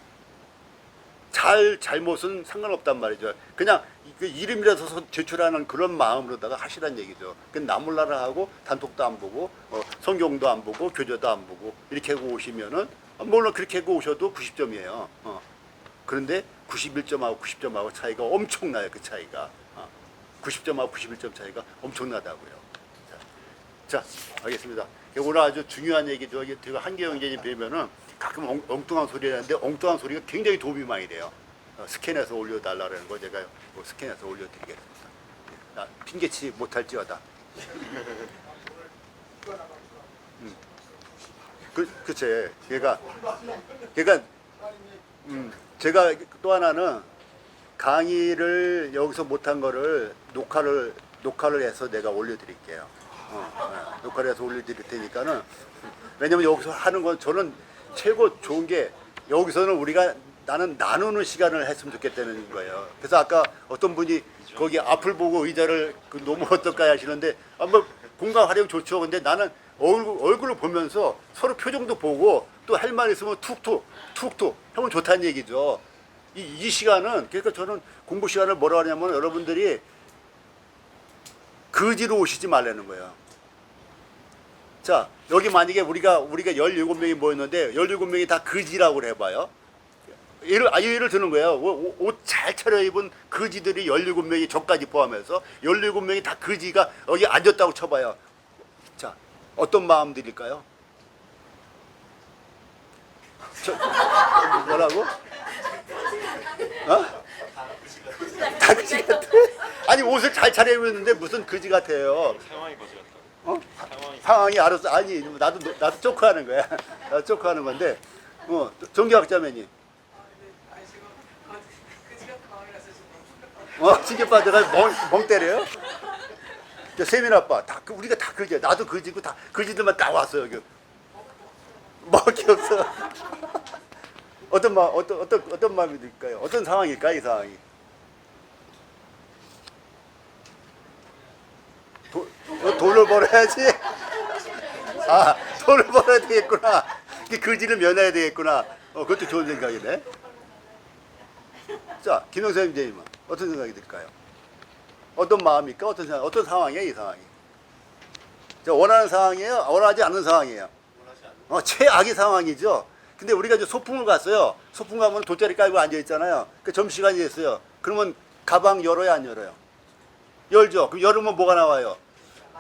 잘못은 상관없단 말이죠. 그냥 그 이름이라서 제출하는 그런 마음으로다가 하시란 얘기죠. 나몰라라 하고 단톡도 안 보고 성경도 안 보고 교재도 안 보고 이렇게 하고 오시면은 물론 그렇게 하고 오셔도 90점이에요. 그런데 91점하고 90점하고 차이가 엄청나요. 그 차이가. 90점하고 91점 차이가 엄청나다고요. 자, 알겠습니다. 오늘 아주 중요한 얘기죠. 제가 한계영제님 뵈면은 가끔 엉뚱한 소리 하는데 엉뚱한 소리가 굉장히 도움이 많이 돼요. 스캔해서 올려달라는 거 제가 스캔해서 올려드리겠습니다. 핑계치 못할지어다. 그치. 그러니까 제가 또 하나는 강의를 여기서 못한 거를 녹화를 해서 내가 올려드릴게요. 녹화를 해서 올려드릴 테니까는, 왜냐면 여기서 하는 건 저는 최고 좋은 게, 여기서는 나는 나누는 시간을 했으면 좋겠다는 거예요. 그래서 아까 어떤 분이 거기 앞을 보고 의자를 놓으면 어떨까 하시는데, 뭐 공간 활용 좋죠. 근데 나는 얼굴을 보면서 서로 표정도 보고 또 할 말 있으면 툭툭 하면 좋다는 얘기죠. 이 시간은, 그러니까 저는 공부 시간을 뭐라 하냐면, 여러분들이 거지로 오시지 말라는 거예요. 자, 여기 만약에 우리가 17명이 모였는데 17명이 다 거지라고 해봐요. 예를 드는 거예요. 옷 잘 차려입은 거지들이 17명이 저까지 포함해서 17명이 다 거지가 여기 앉았다고 쳐봐요. 자, 어떤 마음들일까요? 뭐라고? 다 거지 같아? 아니, 옷을 잘 차려입었는데 무슨 거지 같아요? 상황이 거지 같다. 상황이 알았어. 아니, 나도 쪼크하는 거야. 나도 쪼크하는 건데, 정교학자매님. 징계 빠져가 멍 때려요? 세민 아빠, 우리가 다 거지야. 나도 거지고 다 거지들만 다 왔어 여기. 먹기 없어. 어떤 마음이 들까요? 어떤 상황일까 이 상황이? 돈을 벌어야지. 돈을 벌어야 되겠구나. 거지를 면해야 되겠구나. 그것도 좋은 생각이네. 자, 김영삼 선생님은 어떤 생각이 들까요? 어떤 마음입니까? 어떤 상황이에요, 이 상황이? 원하는 상황이에요? 원하지 않는 상황이에요? 최악의 상황이죠. 근데 우리가 이제 소풍을 갔어요. 소풍 가면 돗자리 깔고 앉아 있잖아요. 그 점심시간이 됐어요. 그러면 가방 열어요, 안 열어요? 열죠. 그럼 열으면 뭐가 나와요?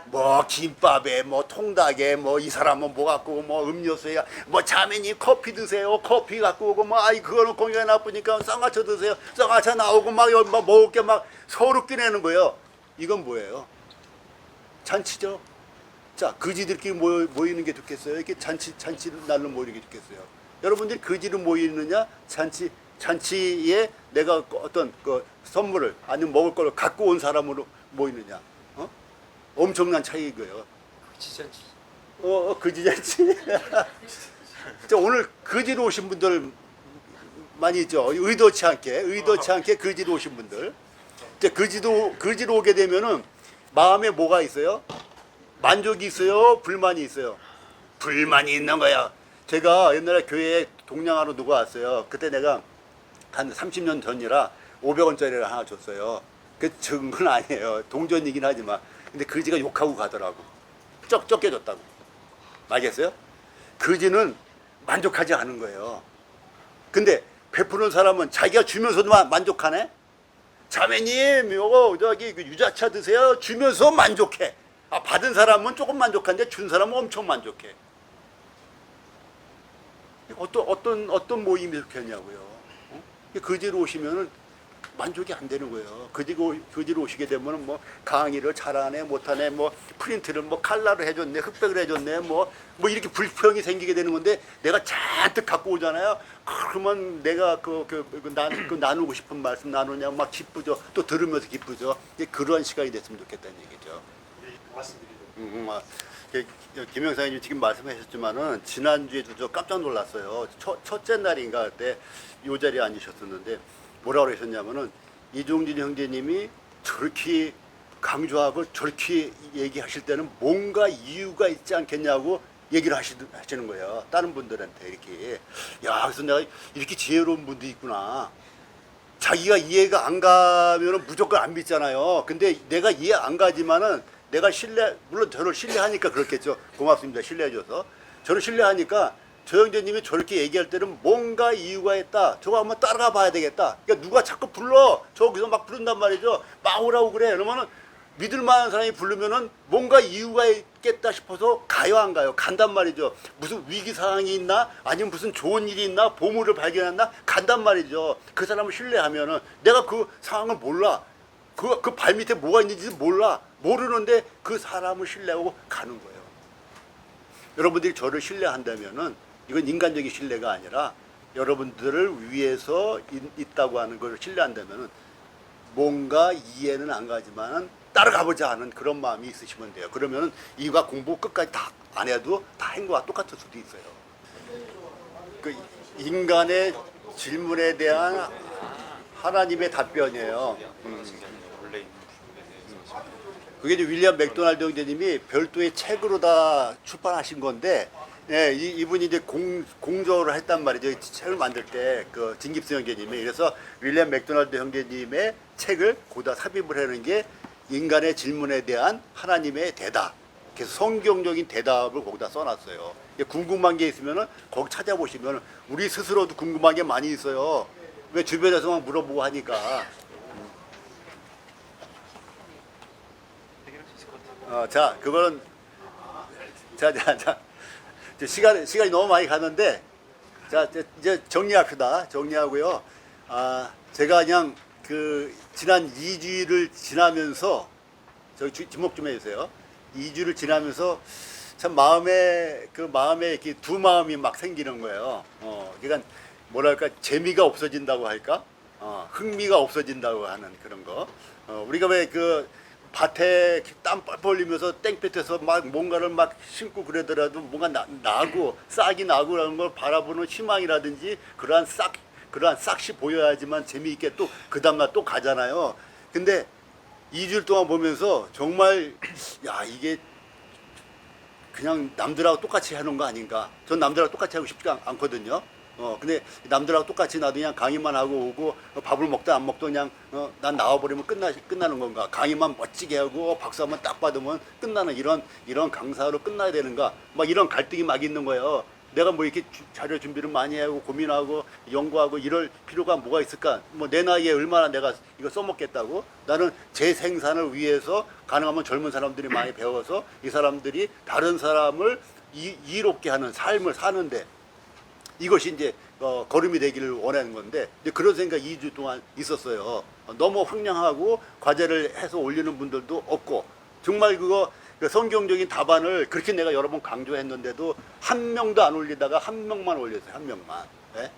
뭐 김밥에 뭐 통닭에 뭐 이 사람은 뭐 갖고 오고 뭐 음료수에 뭐 자매님 커피 드세요. 커피 갖고 오고 뭐 그거는 공기가 나쁘니까 쌍화차 드세요. 쌍화차 나오고 막 먹을 게 막 서로 끼내는 거예요. 이건 뭐예요? 잔치죠. 자, 거지들끼리 모이는 게 좋겠어요? 이렇게 잔치 날로 모이는 게 좋겠어요? 여러분들이 거지로 모이느냐, 잔치에 내가 어떤 선물을 아니면 먹을 걸 갖고 온 사람으로 모이느냐? 엄청난 차이고요. 거지잔치. 거지잔치. 오늘 거지로 오신 분들 많이 있죠. 의도치 않게 거지로 오신 분들. 이제 거지로 오게 되면은 마음에 뭐가 있어요? 만족이 있어요? 불만이 있어요? 불만이 있는 거야. 제가 옛날에 교회에 동냥하러 누가 왔어요. 그때 내가 한 30년 전이라 500원짜리를 하나 줬어요. 그 적은 건 아니에요. 동전이긴 하지만. 근데 거지가 욕하고 가더라고. 적게 줬다고. 알겠어요? 거지는 만족하지 않은 거예요. 근데 베푸는 사람은 자기가 주면서도 만족하네? 자매님, 요거 유자차 드세요. 주면서 만족해. 받은 사람은 조금 만족한데 준 사람은 엄청 만족해. 어떤 모임이 좋겠냐고요. 거지로 오시면은 만족이 안 되는 거예요. 거지로 오시게 되면은 뭐 강의를 잘하네, 못하네, 뭐 프린트를 뭐 칼라를 해줬네, 흑백을 해줬네, 뭐 이렇게 불평이 생기게 되는 건데 내가 잔뜩 갖고 오잖아요. 그러면 내가 나누고 싶은 말씀 나누냐 막 기쁘죠. 또 들으면서 기쁘죠. 그러한 시간이 됐으면 좋겠다는 얘기죠. 말씀드리죠. 김영사님 지금 말씀하셨지만은 지난주에도 저 깜짝 놀랐어요. 첫째 날인가 그때 이 자리에 앉으셨었는데 뭐라고 그러셨냐면은 이종진 형제님이 저렇게 강조하고 저렇게 얘기하실 때는 뭔가 이유가 있지 않겠냐고 얘기를 하시는 거예요. 다른 분들한테 이렇게. 야, 그래서 내가 이렇게 지혜로운 분도 있구나. 자기가 이해가 안 가면은 무조건 안 믿잖아요. 근데 내가 이해 안 가지만은 내가 물론 저를 신뢰하니까 그렇겠죠. 고맙습니다. 신뢰해줘서. 저를 신뢰하니까 저 형제님이 저렇게 얘기할 때는 뭔가 이유가 있다. 저거 한번 따라가 봐야 되겠다. 그러니까 누가 자꾸 불러. 저기서 막 부른단 말이죠. 막 오라고 그래. 그러면은 믿을 만한 사람이 부르면은 뭔가 이유가 있겠다 싶어서 가요, 안 가요? 간단 말이죠. 무슨 위기 상황이 있나? 아니면 무슨 좋은 일이 있나? 보물을 발견했나? 간단 말이죠. 그 사람을 신뢰하면은 내가 그 상황을 몰라. 그 발 밑에 뭐가 있는지 몰라. 모르는데 그 사람을 신뢰하고 가는 거예요. 여러분들이 저를 신뢰한다면은 이건 인간적인 신뢰가 아니라 여러분들을 위해서 있다고 하는 걸 신뢰한다면은 뭔가 이해는 안 가지만은 따라가보자 하는 그런 마음이 있으시면 돼요. 그러면은 이과 공부 끝까지 다 안 해도 다 한 거와 똑같을 수도 있어요. 그 인간의 질문에 대한 하나님의 답변이에요. 원래 있는 부분에 대해서 그게 이제 윌리엄 맥도날드 형제님이 별도의 책으로 다 출판하신 건데, 예, 이분이 이제 공저를 했단 말이죠. 책을 만들 때, 그, 진깁스 형제님이. 그래서 윌리엄 맥도날드 형제님의 책을 거기다 삽입을 하는 게 인간의 질문에 대한 하나님의 대답. 그래서 성경적인 대답을 거기다 써놨어요. 궁금한 게 있으면은 거기 찾아보시면 우리 스스로도 궁금한 게 많이 있어요. 왜 주변에서만 물어보고 하니까. 해결할 수 있을 것 같아요. 자, 그거는 자. 시간이 너무 많이 갔는데, 자, 이제 정리합시다. 정리하고요. 제가 그냥 그 지난 2주를 지나면서 저기 지목 좀 해주세요. 2주를 지나면서 참 마음에 이렇게 두 마음이 막 생기는 거예요. 그러니까 뭐랄까 재미가 없어진다고 할까? 흥미가 없어진다고 하는 그런 거. 우리가 왜 그 밭에 땀 뻘뻘 흘리면서 땡볕에서 막 뭔가를 막 심고 그러더라도 뭔가 나고 싹이 나고 그런 걸 바라보는 희망이라든지 그러한 싹이 보여야지만 재미있게 또 그 다음날 또 가잖아요. 근데 2주일 동안 보면서 정말 야 이게 그냥 남들하고 똑같이 하는 거 아닌가. 전 남들하고 똑같이 하고 싶지 않거든요. 근데 남들하고 똑같이 나도 그냥 강의만 하고 오고 밥을 먹든 안 먹든 그냥 난 나와버리면 끝나는 건가. 강의만 멋지게 하고 박수 한번 딱 받으면 끝나는 이런 강사로 끝나야 되는가. 막 이런 갈등이 막 있는 거예요. 내가 뭐 이렇게 자료 준비를 많이 하고 고민하고 연구하고 이럴 필요가 뭐가 있을까? 뭐 내 나이에 얼마나 내가 이거 써먹겠다고? 나는 제 생산을 위해서 가능하면 젊은 사람들이 많이 배워서 이 사람들이 다른 사람을 이롭게 하는 삶을 사는데 이것이 이제 걸음이 되기를 원하는 건데 이제 그런 생각 2주 동안 있었어요. 너무 황량하고 과제를 해서 올리는 분들도 없고 정말 그거 그 성경적인 답안을 그렇게 내가 여러 번 강조했는데도 한 명도 안 올리다가 한 명만 올렸어요. 한 명만. 네?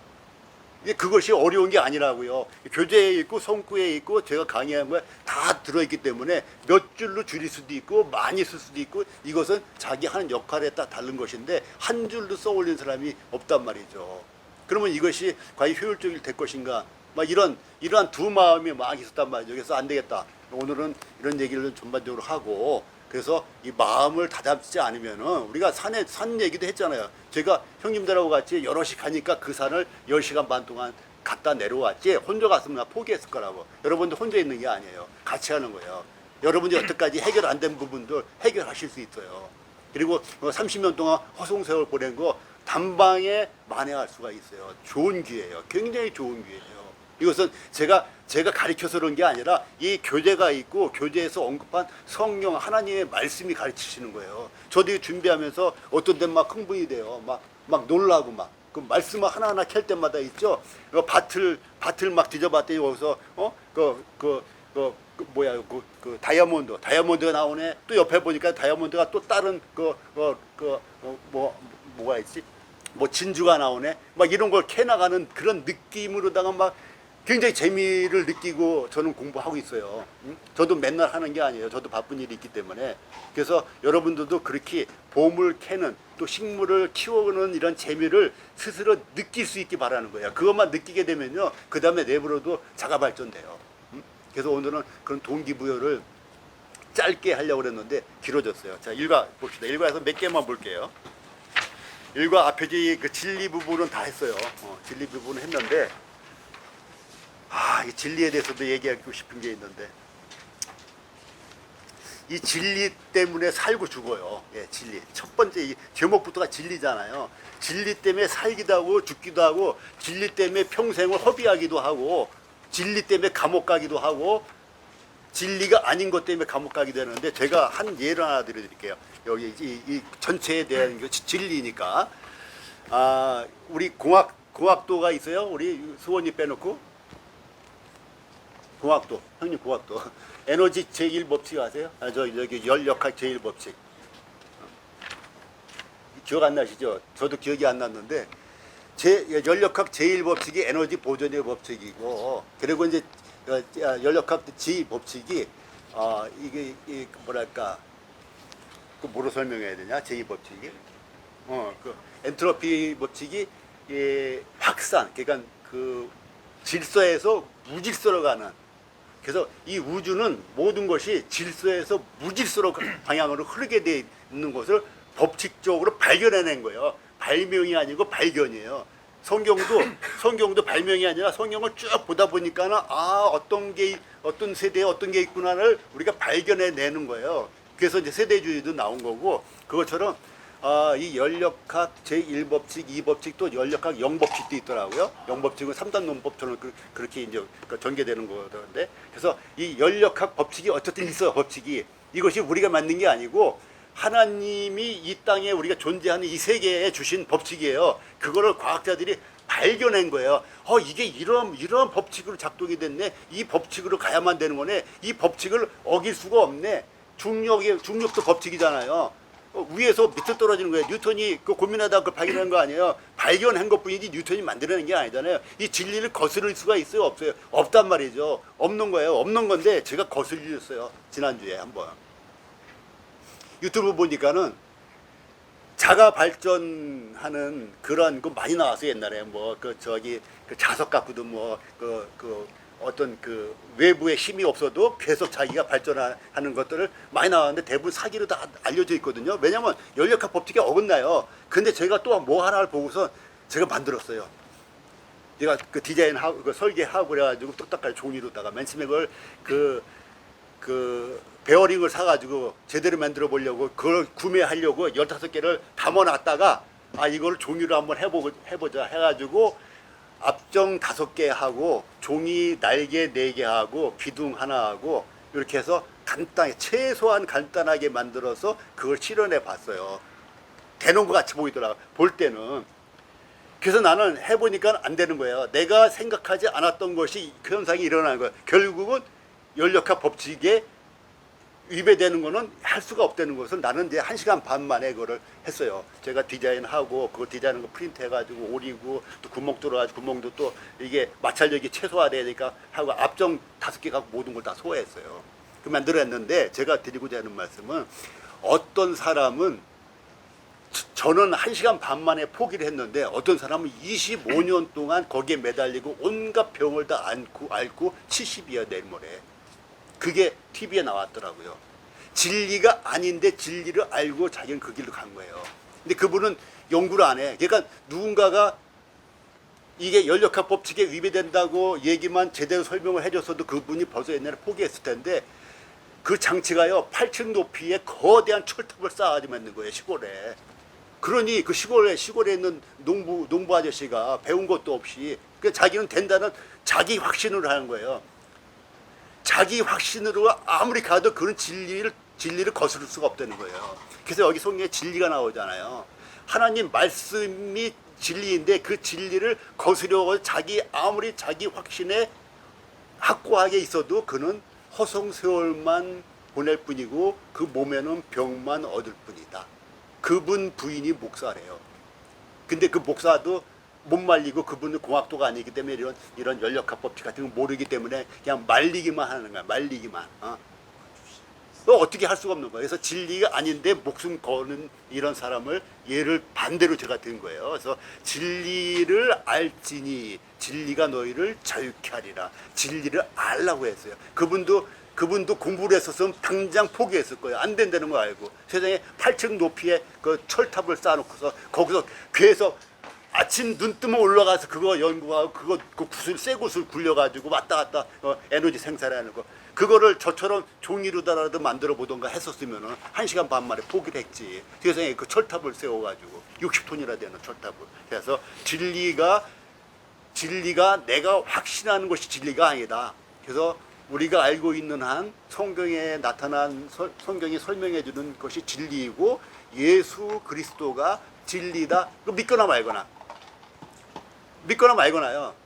이게 그것이 어려운 게 아니라고요. 교재에 있고 성구에 있고 제가 강의한 거에 다 들어있기 때문에 몇 줄로 줄일 수도 있고 많이 쓸 수도 있고 이것은 자기 하는 역할에 따라 다른 것인데 한 줄로 써 올린 사람이 없단 말이죠. 그러면 이것이 과연 효율적이 될 것인가? 막 이러한 두 마음이 막 있었단 말이죠. 그래서 안 되겠다. 오늘은 이런 얘기를 전반적으로 하고 그래서 이 마음을 다잡지 않으면은 우리가 산 얘기도 했잖아요. 제가 형님들하고 같이 여럿이 가니까 그 산을 10시간 반 동안 갔다 내려왔지 혼자 갔으면 나 포기했을 거라고. 여러분들 혼자 있는 게 아니에요. 같이 하는 거예요. 여러분들이 여태까지 해결 안 된 부분들 해결하실 수 있어요. 그리고 30년 동안 허송세월 보낸 거 단방에 만회할 수가 있어요. 좋은 기회예요. 굉장히 좋은 기회예요. 이것은 제가 가르쳐서 그런 게 아니라 이 교재가 있고 교재에서 언급한 성령 하나님의 말씀이 가르치시는 거예요. 저도 이거 준비하면서 어떤 데는 막 흥분이 돼요. 막 놀라고 막. 그 말씀을 하나하나 켤 때마다 있죠. 그 밭을 막 뒤져봤더니 거기서 그 다이아몬드가 나오네. 또 옆에 보니까 다이아몬드가 또 다른 뭐가 있지? 뭐 진주가 나오네. 막 이런 걸 캐나가는 그런 느낌으로다가 막 굉장히 재미를 느끼고 저는 공부하고 있어요. 저도 맨날 하는 게 아니에요. 저도 바쁜 일이 있기 때문에. 그래서 여러분들도 그렇게 봄을 캐는 또 식물을 키워오는 이런 재미를 스스로 느낄 수 있게 바라는 거예요. 그것만 느끼게 되면요. 그 다음에 내부로도 자가 발전돼요. 그래서 오늘은 그런 동기부여를 짧게 하려고 그랬는데 길어졌어요. 자, 일과 봅시다. 일과에서 몇 개만 볼게요. 일과 앞에 그 진리 부분은 다 했어요. 진리 부분은 했는데 이 진리에 대해서도 얘기하고 싶은 게 있는데 이 진리 때문에 살고 죽어요. 예, 진리. 첫 번째 이 제목부터가 진리잖아요. 진리 때문에 살기도 하고 죽기도 하고 진리 때문에 평생을 허비하기도 하고 진리 때문에 감옥 가기도 하고 진리가 아닌 것 때문에 감옥 가게 되는데 제가 한 예를 하나 드려드릴게요. 여기 이 전체에 대한 게 진리니까 우리 공학도가 있어요. 우리 수원이 빼놓고 공학도 형님 공학도 에너지 제1법칙 아세요? 여기 열역학 제1법칙 기억 안 나시죠? 저도 기억이 안 났는데 연력학 제1법칙이 에너지 보존의 법칙이고, 그리고 이제 연력학 제2법칙이 이게 뭐랄까, 그 뭐로 설명해야 되냐? 제2법칙이 그 엔트로피 법칙이 확산, 그러니까 그 질서에서 무질서로 가는. 그래서 이 우주는 모든 것이 질서에서 무질서로 방향으로 흐르게 돼 있는 것을 법칙적으로 발견해낸 거예요. 발명이 아니고 발견이에요. 성경도 발명이 아니라 성경을 쭉 보다 보니까는 어떤 세대에 어떤 게 있구나를 우리가 발견해내는 거예요. 그래서 이제 세대주의도 나온 거고, 그것처럼 이 연력학 제1법칙, 2법칙 또 연력학 0법칙도 있더라고요. 0법칙은 3단 논법처럼 그렇게 이제 전개되는 거던데. 그래서 이 연력학 법칙이 어쨌든 있어요. 법칙이 이것이 우리가 만든 게 아니고 하나님이 이 땅에 우리가 존재하는 이 세계에 주신 법칙이에요. 그거를 과학자들이 발견한 거예요. 이게 이런 법칙으로 작동이 됐네. 이 법칙으로 가야만 되는 거네. 이 법칙을 어길 수가 없네. 중력도 법칙이잖아요. 위에서 밑으로 떨어지는 거예요. 뉴턴이 그 고민하다가 그걸 발견한 거 아니에요. 발견한 것뿐이지 뉴턴이 만들어낸 게 아니잖아요. 이 진리를 거스를 수가 있어요, 없어요? 없단 말이죠. 없는 거예요. 없는 건데 제가 거슬렸어요. 지난주에 한번. 유튜브 보니까는 자가 발전하는 그런 거 많이 나왔어요. 옛날에 그 자석 갖고도 어떤 그 외부의 힘이 없어도 계속 자기가 발전하는 것들을 많이 나왔는데 대부분 사기로 다 알려져 있거든요. 왜냐면 연력학 법칙에 어긋나요. 근데 제가 또 뭐 하나를 보고서 제가 만들었어요. 제가 그 디자인하고 그 설계하고 그래가지고 똑딱하게 종이로다가 맨 처음에 그걸 그 베어링을 사가지고 제대로 만들어 보려고 그걸 구매하려고 15개를 담아놨다가 이걸 종이로 한번 해보자 해가지고 앞정 5개 하고 종이 날개 4개 하고 기둥 하나 하고 이렇게 해서 최소한 간단하게 만들어서 그걸 실현해 봤어요. 되는 것 같이 보이더라고요. 볼 때는. 그래서 나는 해보니까 안 되는 거예요. 내가 생각하지 않았던 것이 그 현상이 일어나는 거예요. 결국은 연력학 법칙에 위배되는 거는 할 수가 없다는 것을 나는 이제 1시간 반 만에 그거를 했어요. 제가 디자인하고 그거 디자인한 거 프린트 해가지고 오리고 또 구멍 뚫어가지고 구멍도 또 이게 마찰력이 최소화돼야 되니까 하고 앞정 5개 갖고 모든 걸 다 소화했어요. 그 만들어냈는데 제가 드리고자 하는 말씀은 어떤 사람은 저는 1시간 반 만에 포기를 했는데 어떤 사람은 25년 동안 거기에 매달리고 온갖 병을 다 앓고 70이야 내일 모레. 그게 TV에 나왔더라고요. 진리가 아닌데 진리를 알고 자기는 그 길로 간 거예요. 근데 그분은 연구를 안 해. 그러니까 누군가가 이게 연력학 법칙에 위배된다고 얘기만 제대로 설명을 해줬어도 그분이 벌써 옛날에 포기했을 텐데 그 장치가요 8층 높이의 거대한 철탑을 쌓아가지고 만든 거예요. 시골에. 그러니 그 시골에 있는 농부 아저씨가 배운 것도 없이 자기는 된다는 자기 확신을 하는 거예요. 자기 확신으로 아무리 가도 그런 진리를 거스를 수가 없다는 거예요. 그래서 여기 성경에 진리가 나오잖아요. 하나님 말씀이 진리인데 그 진리를 거스려고 아무리 자기 확신에 확고하게 있어도 그는 허송세월만 보낼 뿐이고 그 몸에는 병만 얻을 뿐이다. 그분 부인이 목사래요. 근데 그 목사도 못 말리고 그분은 공학도가 아니기 때문에 이런 연력학 법칙 같은 거 모르기 때문에 그냥 말리기만 하는 거야. 말리기만. 어떻게 할 수가 없는 거예요. 그래서 진리가 아닌데 목숨 거는 이런 사람을 예를 반대로 제가 든 거예요. 그래서 진리를 알지니 진리가 너희를 자유케 하리라. 진리를 알라고 했어요. 그분도 공부를 했었으면 당장 포기했을 거예요. 안 된다는 거 알고 세상에 8층 높이의 그 철탑을 쌓아놓고서 거기서 괴해서 아침 눈 뜨면 올라가서 그거 연구하고 그 새 구슬 굴려가지고 왔다 갔다 에너지 생산하는 거 그거를 저처럼 종이로다라도 만들어 보던가 했었으면은 1시간 반 만에 포기를 했지. 세상에 그 철탑을 세워가지고 60톤이나 되는 철탑을. 그래서 진리가 내가 확신하는 것이 진리가 아니다. 그래서 우리가 알고 있는 한 성경에 나타난 성경이 설명해 주는 것이 진리이고 예수 그리스도가 진리다. 믿거나 말거나요.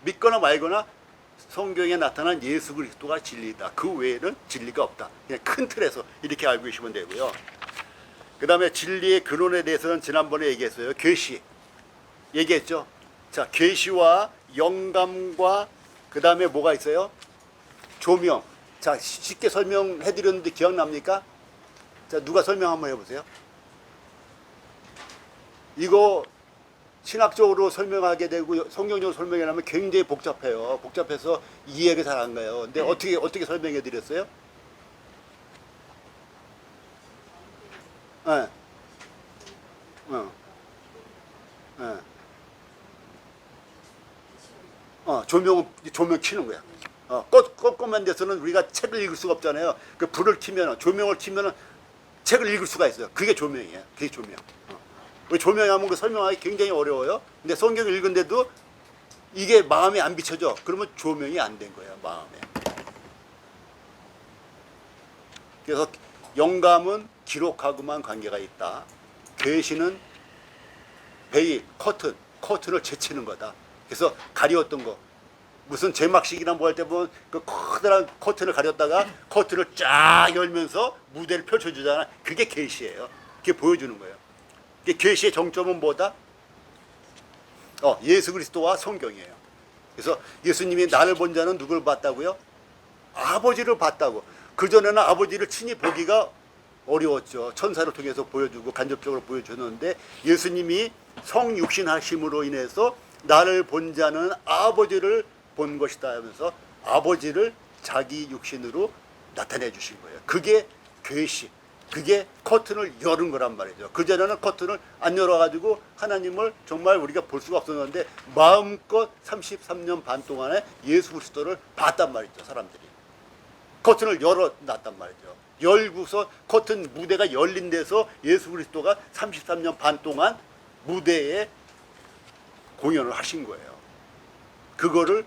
믿거나 말거나 성경에 나타난 예수 그리스도가 진리다. 그 외에는 진리가 없다. 그냥 큰 틀에서 이렇게 알고 계시면 되고요. 그 다음에 진리의 근원에 대해서는 지난번에 얘기했어요. 계시 얘기했죠. 자, 계시와 영감과 그 다음에 뭐가 있어요? 조명. 자, 쉽게 설명해 드렸는데 기억납니까? 자, 누가 설명 한번 해보세요. 이거 신학적으로 설명하게 되고 성경적으로 설명하려면 굉장히 복잡해요. 복잡해서 이해가 잘 안 가요. 근데 어떻게 설명해 드렸어요? 예. 조명 켜는 거야. 껌껌한 데서는 우리가 책을 읽을 수가 없잖아요. 그 불을 켜면, 조명을 켜면 책을 읽을 수가 있어요. 그게 조명이에요. 그게 조명. 우리 조명하면 그 설명하기 굉장히 어려워요. 근데 성경을 읽은데도 이게 마음에 안 비춰져. 그러면 조명이 안 된 거예요, 마음에. 그래서 영감은 기록하고만 관계가 있다. 계시는 베일, 커튼을 제치는 거다. 그래서 가려웠던 거. 무슨 제막식이나 뭐 할 때 보면 그 커다란 커튼을 가렸다가 커튼을 쫙 열면서 무대를 펼쳐주잖아. 그게 계시예요. 그게 보여주는 거예요. 계시의 정점은 뭐다? 예수 그리스도와 성경이에요. 그래서 예수님이 나를 본 자는 누굴 봤다고요? 아버지를 봤다고. 그전에는 아버지를 친히 보기가 어려웠죠. 천사를 통해서 보여주고 간접적으로 보여주는데 예수님이 성육신하심으로 인해서 나를 본 자는 아버지를 본 것이다 하면서 아버지를 자기 육신으로 나타내 주신 거예요. 그게 계시. 그게 커튼을 열은 거란 말이죠. 그전에는 커튼을 안 열어가지고 하나님을 정말 우리가 볼 수가 없었는데 마음껏 33년 반 동안에 예수 그리스도를 봤단 말이죠. 사람들이. 커튼을 열어놨단 말이죠. 열고서 커튼 무대가 열린 데서 예수 그리스도가 33년 반 동안 무대에 공연을 하신 거예요. 그거를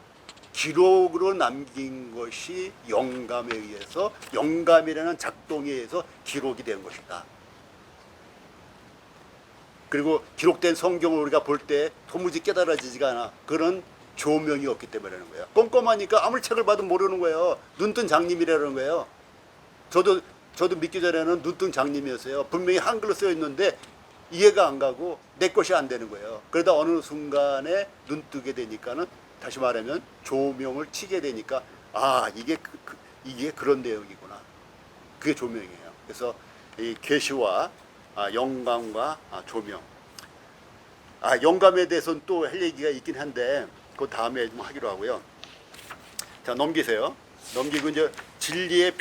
기록으로 남긴 것이 영감에 의해서, 영감이라는 작동에 의해서 기록이 된 것이다. 그리고 기록된 성경을 우리가 볼 때 도무지 깨달아지지가 않아. 그런 조명이 없기 때문이라는 거예요. 껌껌하니까 아무리 책을 봐도 모르는 거예요. 눈뜬 장님이라는 거예요. 저도 믿기 전에는 눈뜬 장님이었어요. 분명히 한글로 쓰여 있는데 이해가 안 가고 내 것이 안 되는 거예요. 그러다 어느 순간에 눈 뜨게 되니까는 다시 말하면 조명을 치게 되니까 이게 그런 내용이구나. 그게 조명이에요. 그래서 이 계시와 영감과 조명. 영감에 대해서는 또 할 얘기가 있긴 한데 그 다음에 좀 하기로 하고요. 자, 넘기세요. 넘기고 이제 진리의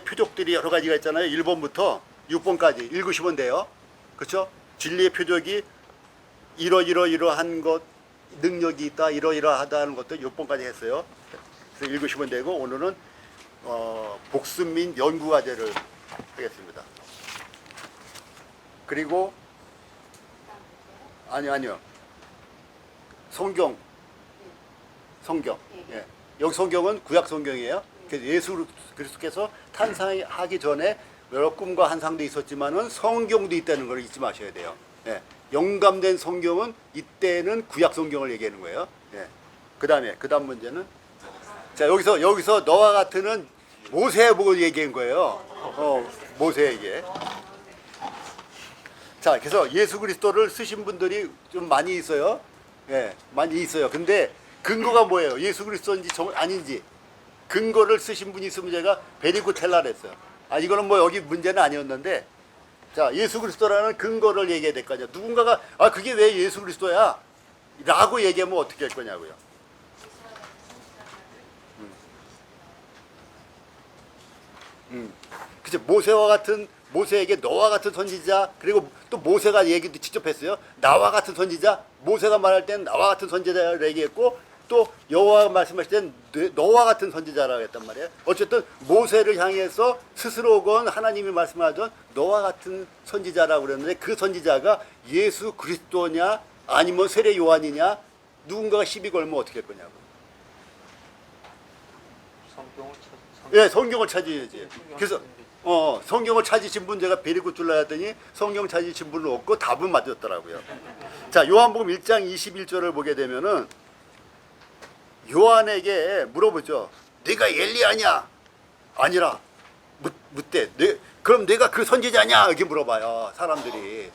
표적들이 여러 가지가 있잖아요. 1번부터 6번까지 읽으시면 돼요. 그렇죠? 진리의 표적이 이러한 것, 능력이 있다, 이러이러하다는 것도 6번까지 했어요. 그래서 읽으시면 되고 오늘은 복습 및 연구 과제를 하겠습니다. 그리고 아니요. 성경. 예. 여기 성경은 구약 성경이에요. 그래서 예수 그리스도께서 탄생하기 전에 여러 꿈과 환상도 있었지만은 성경도 있다는 걸 잊지 마셔야 돼요. 예. 영감된 성경은 이때는 구약 성경을 얘기하는 거예요. 예. 그다음 문제는 자, 여기서 너와 같은은 모세 보고 얘기한 거예요. 모세에게. 자, 그래서 예수 그리스도를 쓰신 분들이 좀 많이 있어요. 예, 많이 있어요. 근데 근거가 뭐예요? 예수 그리스도인지 아닌지 근거를 쓰신 분이 있으면 제가 베리고 텔라랬어요. 이거는 뭐 여기 문제는 아니었는데, 자, 예수 그리스도라는 근거를 얘기해야 될 거 아니야. 누군가가 그게 왜 예수 그리스도야? 라고 얘기하면 어떻게 할 거냐고요. 그치, 모세에게 너와 같은 선지자, 그리고 또 모세가 얘기도 직접 했어요. 나와 같은 선지자, 모세가 말할 때는 나와 같은 선지자를 얘기했고, 또 여호와가 말씀하실 때는 너와 같은 선지자라고 했단 말이에요. 어쨌든 모세를 향해서 스스로 오건 하나님이 말씀하던 너와 같은 선지자라고 그랬는데 그 선지자가 예수 그리스도냐 아니면 세례 요한이냐, 누군가가 시비 걸면 어떻게 할 거냐고. 성경을 찾아야지. 그래서 성경을 찾으신 분 제가 베리고 줄라 했더니 성경 찾으신 분은 없고 답은 맞았더라고요. 자, 요한복음 1장 21절을 보게 되면은 요한에게 물어보죠. 네가 엘리야냐? 아니라. 묻대. 그럼 내가 그 선지자냐? 이렇게 물어봐요. 사람들이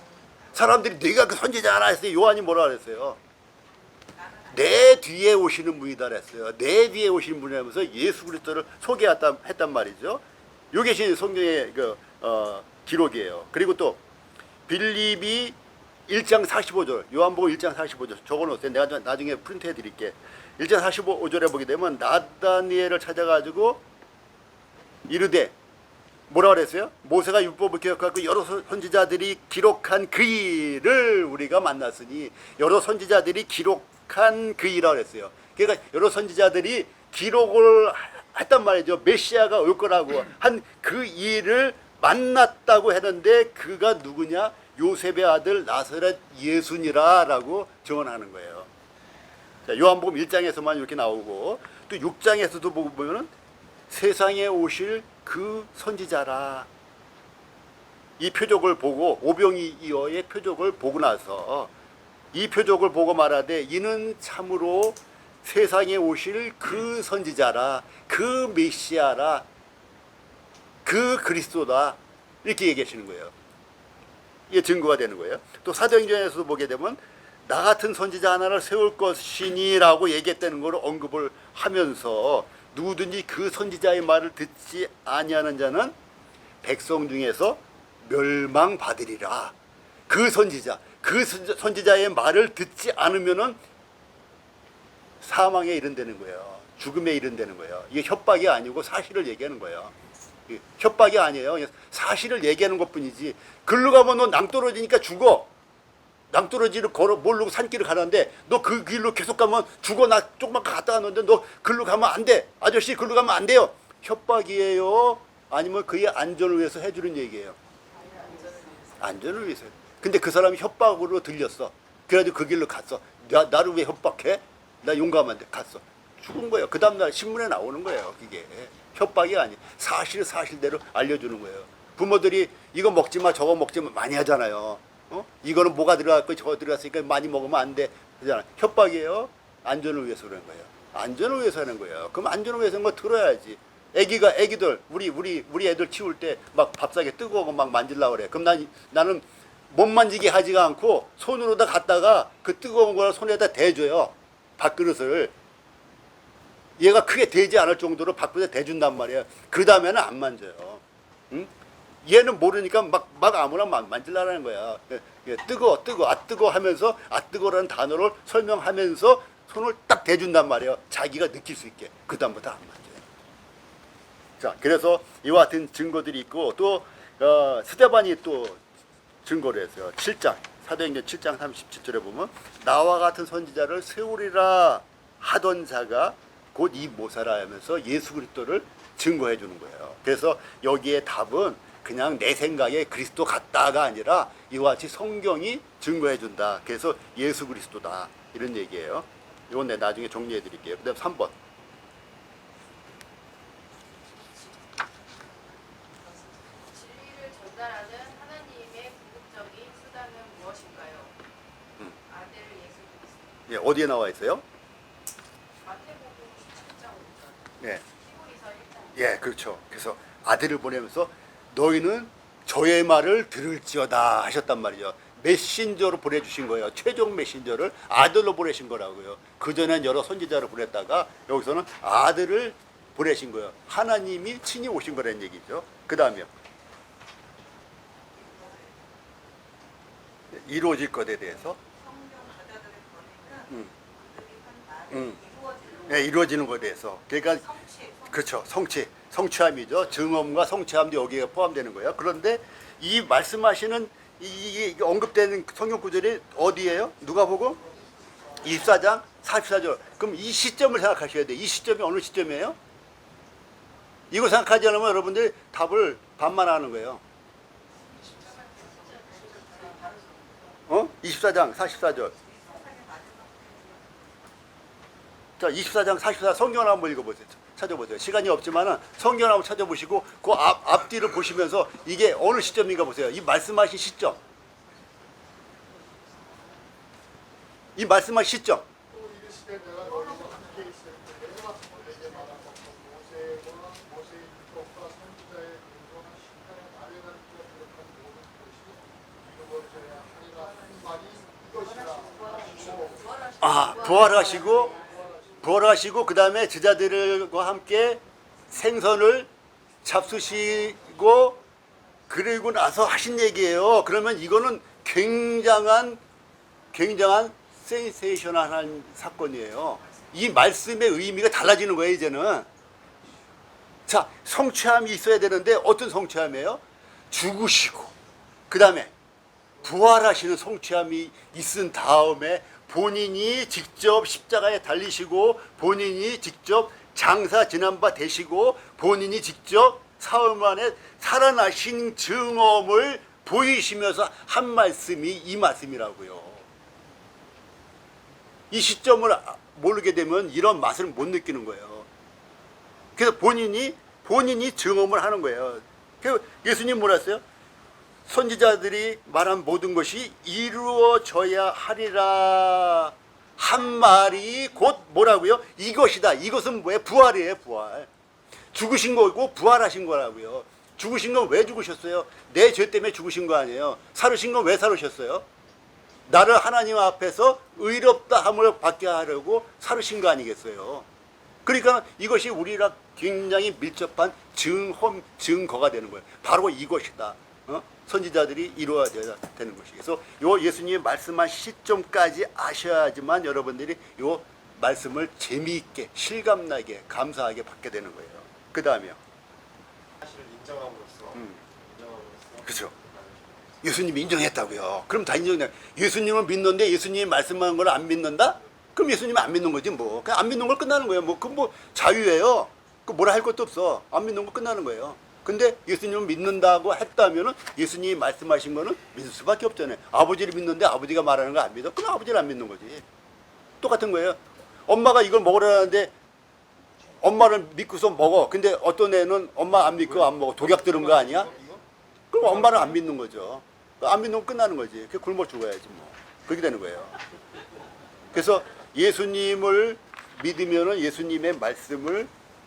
내가 그 선지자냐 했어요. 요한이 뭐라 그랬어요? 내 뒤에 오시는 분이다 그랬어요. 내 뒤에 오시는 분이라면서 예수 그리스도를 소개했단 말이죠. 이게 성경의 기록이에요. 그리고 또 빌립이 1장 45절, 요한복음 1장 45절 적어놓으세요. 내가 나중에 프린트해 드릴게. 1장 45절에 보게 되면 나다니엘을 찾아가지고 이르되 뭐라 그랬어요? 모세가 율법을 기억하고 여러 선지자들이 기록한 그 일을 우리가 만났으니, 여러 선지자들이 기록한 그 일이라고 그랬어요. 그러니까 여러 선지자들이 기록을 했단 말이죠. 메시아가 올 거라고 한 그 일을 만났다고 했는데 그가 누구냐? 요셉의 아들 나사렛 예수니라라고 증언하는 거예요. 자, 요한복음 1장에서만 이렇게 나오고 또 6장에서도 보면은 세상에 오실 그 선지자라. 이 표적을 보고 오병이어의 표적을 보고 나서 이 표적을 보고 말하되 이는 참으로 세상에 오실 그 선지자라, 그 메시아라, 그 그리스도다, 이렇게 얘기하시는 거예요. 이게 증거가 되는 거예요. 또 사도행전에서도 보게 되면 나 같은 선지자 하나를 세울 것이니라고 얘기했다는 걸 언급을 하면서 누구든지 그 선지자의 말을 듣지 아니하는 자는 백성 중에서 멸망받으리라. 그 선지자의 말을 듣지 않으면은 사망에 이른다는 거예요. 죽음에 이른다는 거예요. 이게 협박이 아니고 사실을 얘기하는 거예요. 협박이 아니에요. 사실을 얘기하는 것뿐이지. 글로 가면 너 낭떠러지니까 죽어. 낭떠러지를 모르고 산길을 가는데 너 그 길로 계속 가면 죽어. 나 조금만 갔다 왔는데 너 글로 가면 안 돼. 아저씨 글로 가면 안 돼요. 협박이에요? 아니면 그의 안전을 위해서 해주는 얘기예요? 안전을 위해서. 근데 그 사람이 협박으로 들렸어. 그래가지고 그 길로 갔어. 나를 왜 협박해? 나 용감한데 갔어. 죽은 거예요. 그 다음날 신문에 나오는 거예요. 그게 협박이 아니, 사실대로 알려주는 거예요. 부모들이 이거 먹지 마, 저거 먹지 마 많이 하잖아요. 이거는 뭐가 들어갔고 저거 들어갔으니까 많이 먹으면 안 돼. 그러잖아. 협박이에요? 안전을 위해서 그러는 거예요. 안전을 위해서 하는 거예요. 그럼 안전을 위해서 뭐 들어야지. 애기들 우리 애들 키울 때 막 밥상에 뜨거운 거 막 만질라고 그래. 그럼 나는 못 만지게 하지가 않고 손으로다 갖다가 그 뜨거운 걸 손에다 대줘요. 밥그릇을. 얘가 크게 대지 않을 정도로 밥그릇에 대준단 말이에요. 그 다음에는 안 만져요. 응? 얘는 모르니까 막 아무나 만질라는 거야. 뜨거 하면서 뜨거라는 단어를 설명하면서 손을 딱 대준단 말이에요. 자기가 느낄 수 있게. 그 다음부터 안 만져요. 자, 그래서 이와 같은 증거들이 있고 또 스데반이 또 증거를 했어요. 7장 사도행전 7장 37절에 보면 나와 같은 선지자를 세우리라 하던 자가 곧 이 모사라 하면서 예수 그리스도를 증거해 주는 거예요. 그래서 여기에 답은 그냥 내 생각에 그리스도 같다가 아니라 이와 같이 성경이 증거해 준다. 그래서 예수 그리스도다. 이런 얘기예요. 이건 내가 나중에 정리해 드릴게요. 그 다음 3번. 진리를 전달하는 하나님의 궁극적인 수단은 무엇인가요? 아들 예수 그리스도. 예, 어디에 나와 있어요? 마태복음 17장 5절. 예. 히브리서 1장. 예, 그렇죠. 그래서 아들을 보내면서 너희는 저의 말을 들을지어다 하셨단 말이죠. 메신저로 보내주신 거예요. 최종 메신저를 아들로 보내신 거라고요. 그전엔 여러 선지자를 보냈다가 여기서는 아들을 보내신 거예요. 하나님이 친히 오신 거라는 얘기죠. 그 다음에요. 이루어질 것에 대해서 이루어지는 것에 대해서. 그러니까 그렇죠. 성취함이죠. 증언과 성취함도 여기에 포함되는 거예요. 그런데 이 말씀하시는 이 언급되는 성경 구절이 어디예요? 누가복음 24장 44절. 그럼 이 시점을 생각하셔야 돼요. 이 시점이 어느 시점이에요? 이거 생각하지 않으면 여러분들이 답을 반만하는 거예요. 24장 44절. 자, 24장 44 성경을 한번 읽어보세요. 찾아보세요. 시간이 없지만은 성경 한번 찾아보시고 그 앞뒤를 보시면서 이게 어느 시점인가 보세요. 이 말씀하신 시점. 이 말씀하신 시점. 부활하시고 그 다음에 제자들과 함께 생선을 잡수시고 그리고 나서 하신 얘기예요. 그러면 이거는 굉장한 센세이셔널한 사건이에요. 이 말씀의 의미가 달라지는 거예요, 이제는. 자, 성취함이 있어야 되는데 어떤 성취함이에요? 죽으시고 그 다음에 부활하시는 성취함이 있은 다음에 본인이 직접 십자가에 달리시고 본인이 직접 장사 지난 바 되시고 본인이 직접 사흘 만에 살아나신 증언을 보이시면서 한 말씀이 이 말씀이라고요. 이 시점을 모르게 되면 이런 맛을 못 느끼는 거예요. 그래서 본인이 증언을 하는 거예요. 그래서 예수님 뭐라 했어요? 선지자들이 말한 모든 것이 이루어져야 하리라 한 말이 곧 뭐라고요? 이것이다. 이것은 뭐예요? 부활이에요, 부활. 죽으신 거고 부활하신 거라고요. 죽으신 건 왜 죽으셨어요? 내 죄 때문에 죽으신 거 아니에요. 살으신 건 왜 살으셨어요? 나를 하나님 앞에서 의롭다함을 받게 하려고 살으신 거 아니겠어요? 그러니까 이것이 우리랑 굉장히 밀접한 증거가 되는 거예요. 바로 이것이다. 선지자들이 이루어져야 되는 것이. 그래서 요 예수님이 말씀한 시점까지 아셔야지만 여러분들이 요 말씀을 재미있게 실감나게 감사하게 받게 되는 거예요. 그 다음에요. 사실을 인정함으로써 그렇죠. 예수님이 인정했다고요. 그럼 다 인정해. 예수님을 믿는데 예수님이 말씀하는 걸 안 믿는다? 그럼 예수님은 안 믿는 거지 뭐. 그냥 안 믿는 걸 끝나는 거예요. 뭐 그건 뭐 자유예요. 그 뭐라 할 것도 없어. 안 믿는 거 끝나는 거예요. 근데 예수님을 믿는다고 했다면은 예수님이 말씀하신 거는 믿을 수밖에 없잖아요. 아버지를 믿는데 아버지가 말하는 거 안 믿어? 그럼 아버지를 안 믿는 거지. 똑같은 거예요. 엄마가 이걸 먹으라는데 엄마를 믿고서 먹어. 근데 어떤 애는 엄마 안 믿고 안 먹어. 독약 들은 거 아니야? 그럼 엄마는 안 믿는 거죠. 안 믿는 건 끝나는 거지. 그 굶어 죽어야지 뭐. 그렇게 되는 거예요. 그래서 예수님을 믿으면은 예수님의 말씀을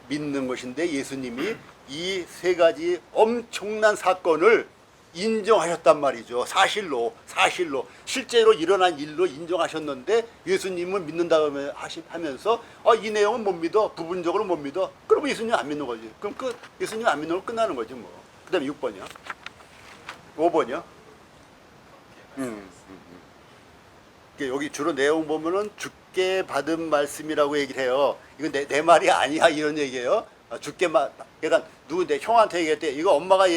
믿는 것인데 예수님이 이 세 가지 엄청난 사건을 인정하셨단 말이죠. 사실로 실제로 일어난 일로 인정하셨는데 예수님을 믿는다고 하면서 이 내용은 못 믿어, 부분적으로 못 믿어. 그러면 예수님 안 믿는 거지. 그럼 예수님 안 믿는 거 끝나는 거지 뭐. 그다음에 6번이요. 5번이요. 여기 주로 내용 보면은 주께 받은 말씀이라고 얘기를 해요. 이건 내 말이 아니야 이런 얘기예요. 그러니까 누군데 형한테 얘기했대. 이거 엄마가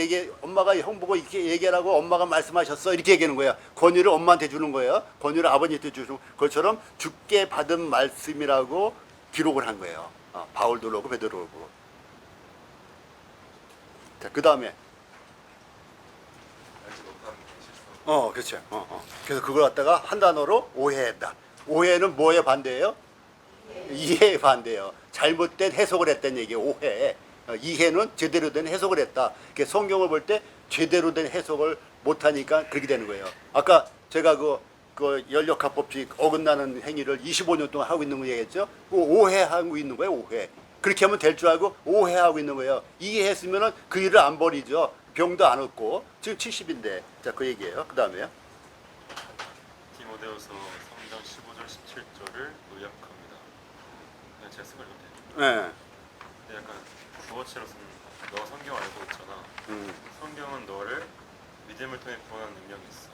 형 보고 이렇게 얘기하라고 엄마가 말씀하셨어. 이렇게 얘기하는 거야. 권위를 엄마한테 주는 거예요. 권위를 아버님한테 주는 것처럼 주께 받은 말씀이라고 기록을 한 거예요. 바울도 그러고 베드로도 그러고. 자, 그 다음에 그렇죠. 그래서 그걸 갖다가 한 단어로 오해했다. 오해는 뭐에 반대예요? 이해에 반대예요. 잘못된 해석을 했다는 얘기예요. 오해. 이해는 제대로 된 해석을 했다. 성경을 볼 때 제대로 된 해석을 못하니까 그렇게 되는 거예요. 아까 제가 그 연력합법칙 어긋나는 행위를 25년 동안 하고 있는 거 얘기했죠. 오해하고 있는 거예요. 오해. 그렇게 하면 될 줄 알고 오해하고 있는 거예요. 이해했으면은 그 일을 안 버리죠. 병도 안 얻고. 지금 70인데. 자, 그 얘기예요. 그 다음에요. 디모데후서 3장 15절 17절을 요약합니다. 그냥 제가 쓴 걸 이렇게. 네. 근데 약간 구어체로 쓴 너 성경 알고 있잖아. 성경은 너를 믿음을 통해 구원하는 능력이 있어.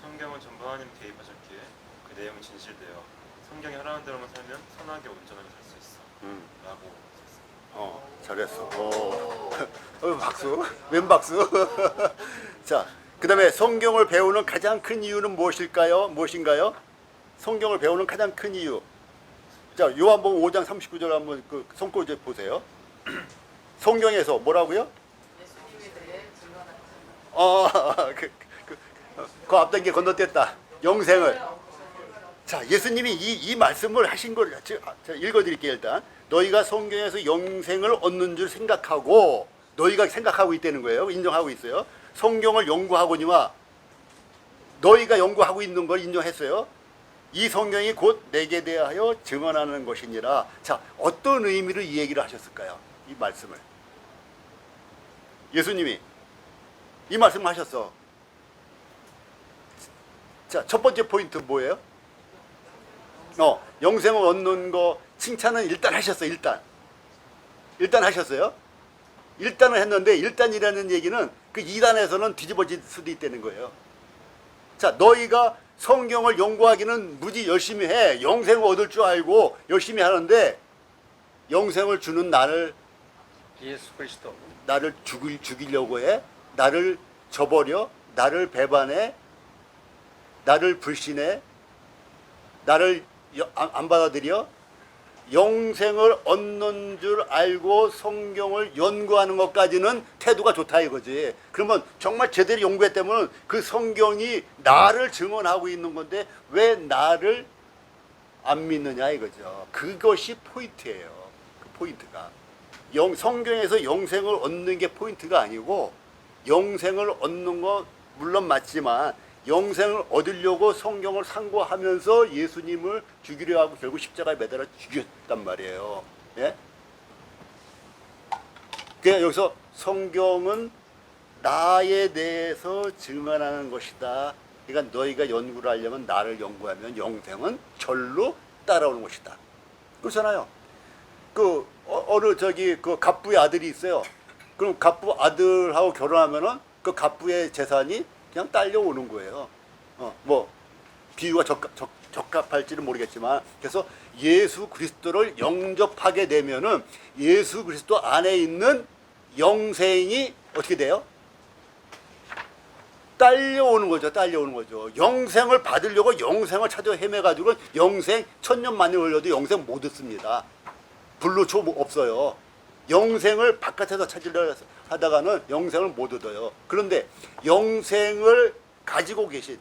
성경은 전부 하나님 개입하셨기에 그 내용이 진실되어 성경이 하라는 대로만 살면 선하게 온전하게 살 수 있어. 라고 잘했어. 박수. 웬 박수? 자, 그 다음에 성경을 배우는 가장 큰 이유는 무엇인가요? 성경을 배우는 가장 큰 이유. 자, 요한복음 5장 39절 한번 그 손꼽아 보세요. 성경에서 뭐라고요? 예수님에 대해 증언하는 그 앞단계 건너뛰었다. 영생을. 자, 예수님이 이 말씀을 하신 걸 제가 읽어드릴게요. 일단 너희가 성경에서 영생을 얻는 줄 생각하고 너희가 생각하고 있다는 거예요. 인정하고 있어요. 성경을 연구하거니와 너희가 연구하고 있는 걸 인정했어요. 이 성경이 곧 내게 대하여 증언하는 것이니라. 자, 어떤 의미로 이 얘기를 하셨을까요? 이 말씀을 예수님이 이 말씀을 하셨어. 자, 첫 번째 포인트 뭐예요? 영생을 얻는 거 칭찬은 일단 하셨어요. 일단 하셨어요. 일단은 했는데 일단이라는 얘기는 그 2단에서는 뒤집어질 수도 있다는 거예요. 자, 너희가 성경을 연구하기는 무지 열심히 해. 영생을 얻을 줄 알고 열심히 하는데 영생을 주는 예수 그리스도. 나를 죽이려고 해. 나를 저버려. 나를 배반해. 나를 불신해. 나를 안 받아들여. 영생을 얻는 줄 알고 성경을 연구하는 것까지는 태도가 좋다 이거지. 그러면 정말 제대로 연구했다면 그 성경이 나를 증언하고 있는 건데 왜 나를 안 믿느냐 이거죠. 그것이 포인트예요. 그 포인트가. 성경에서 영생을 얻는 게 포인트가 아니고 영생을 얻는 거 물론 맞지만 영생을 얻으려고 성경을 상고하면서 예수님을 죽이려 하고 결국 십자가에 매달아 죽였단 말이에요. 예? 그러니까 여기서 성경은 나에 대해서 증언하는 것이다. 그러니까 너희가 연구를 하려면 나를 연구하면 영생은 절로 따라오는 것이다. 그렇잖아요. 어느 그 갑부의 아들이 있어요. 그럼 갑부 아들하고 결혼하면은 그 갑부의 재산이 그냥 딸려오는 거예요. 비유가 적합할지는 모르겠지만, 그래서 예수 그리스도를 영접하게 되면은 예수 그리스도 안에 있는 영생이 어떻게 돼요? 딸려오는 거죠. 영생을 받으려고 영생을 찾아 헤매가지고 영생 천년 만에 걸려도 영생 못 얻습니다. 불로초 없어요. 영생을 바깥에서 찾으려 하다가는 영생을 못 얻어요. 그런데 영생을 가지고 계신,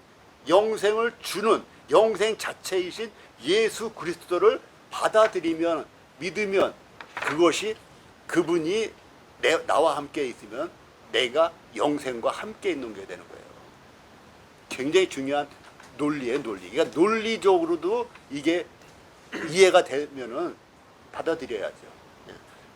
영생을 주는 영생 자체이신 예수 그리스도를 받아들이면, 믿으면 그것이 그분이 나와 함께 있으면 내가 영생과 함께 있는 게 되는 거예요. 굉장히 중요한 논리예요, 논리. 그러니까 논리적으로도 이게 이해가 되면은 받아들여야죠.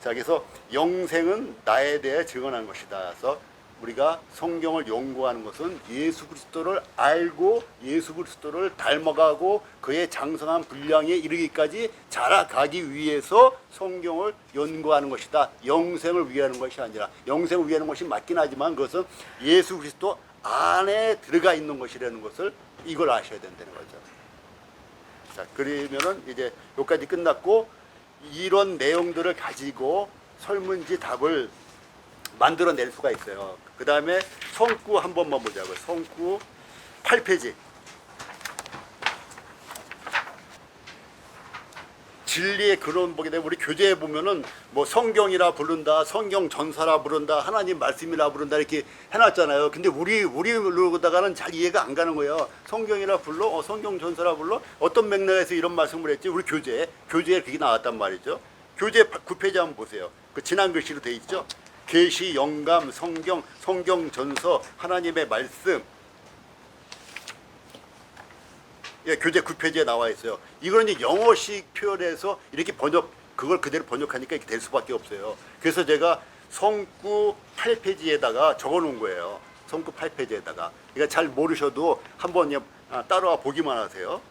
자, 그래서 영생은 나에 대해 증언한 것이다. 그래서 우리가 성경을 연구하는 것은 예수 그리스도를 알고 예수 그리스도를 닮아가고 그의 장성한 분량에 이르기까지 자라가기 위해서 성경을 연구하는 것이다. 영생을 위하는 것이 아니라, 영생을 위하는 것이 맞긴 하지만 그것은 예수 그리스도 안에 들어가 있는 것이라는 것을 이걸 아셔야 된다는 거죠. 자, 그러면은 이제 여기까지 끝났고, 이런 내용들을 가지고 설문지 답을 만들어낼 수가 있어요. 그 다음에 성구 한 번만 보자고요. 성구 8페이지. 진리의 근원 보게 되면 우리 교재에 보면은 뭐 성경이라 부른다, 성경 전사라 부른다, 하나님 말씀이라 부른다 이렇게 해놨잖아요. 근데 우리로다가는 잘 이해가 안 가는 거예요. 성경이라 불러, 성경 전사라 불러, 어떤 맥락에서 이런 말씀을 했지? 우리 교재에 그게 나왔단 말이죠. 교재 9페이지 한번 보세요. 그 진한 글씨로 돼 있죠. 계시, 영감, 성경, 성경 전서, 하나님의 말씀. 예, 교재 9페이지에 나와 있어요. 이거는 이제 영어식 표현해서 이렇게 그걸 그대로 번역하니까 이렇게 될 수밖에 없어요. 그래서 제가 성구 8페이지에다가 적어 놓은 거예요. 성구 8페이지에다가. 그러니까 잘 모르셔도 한번 따라와 보기만 하세요.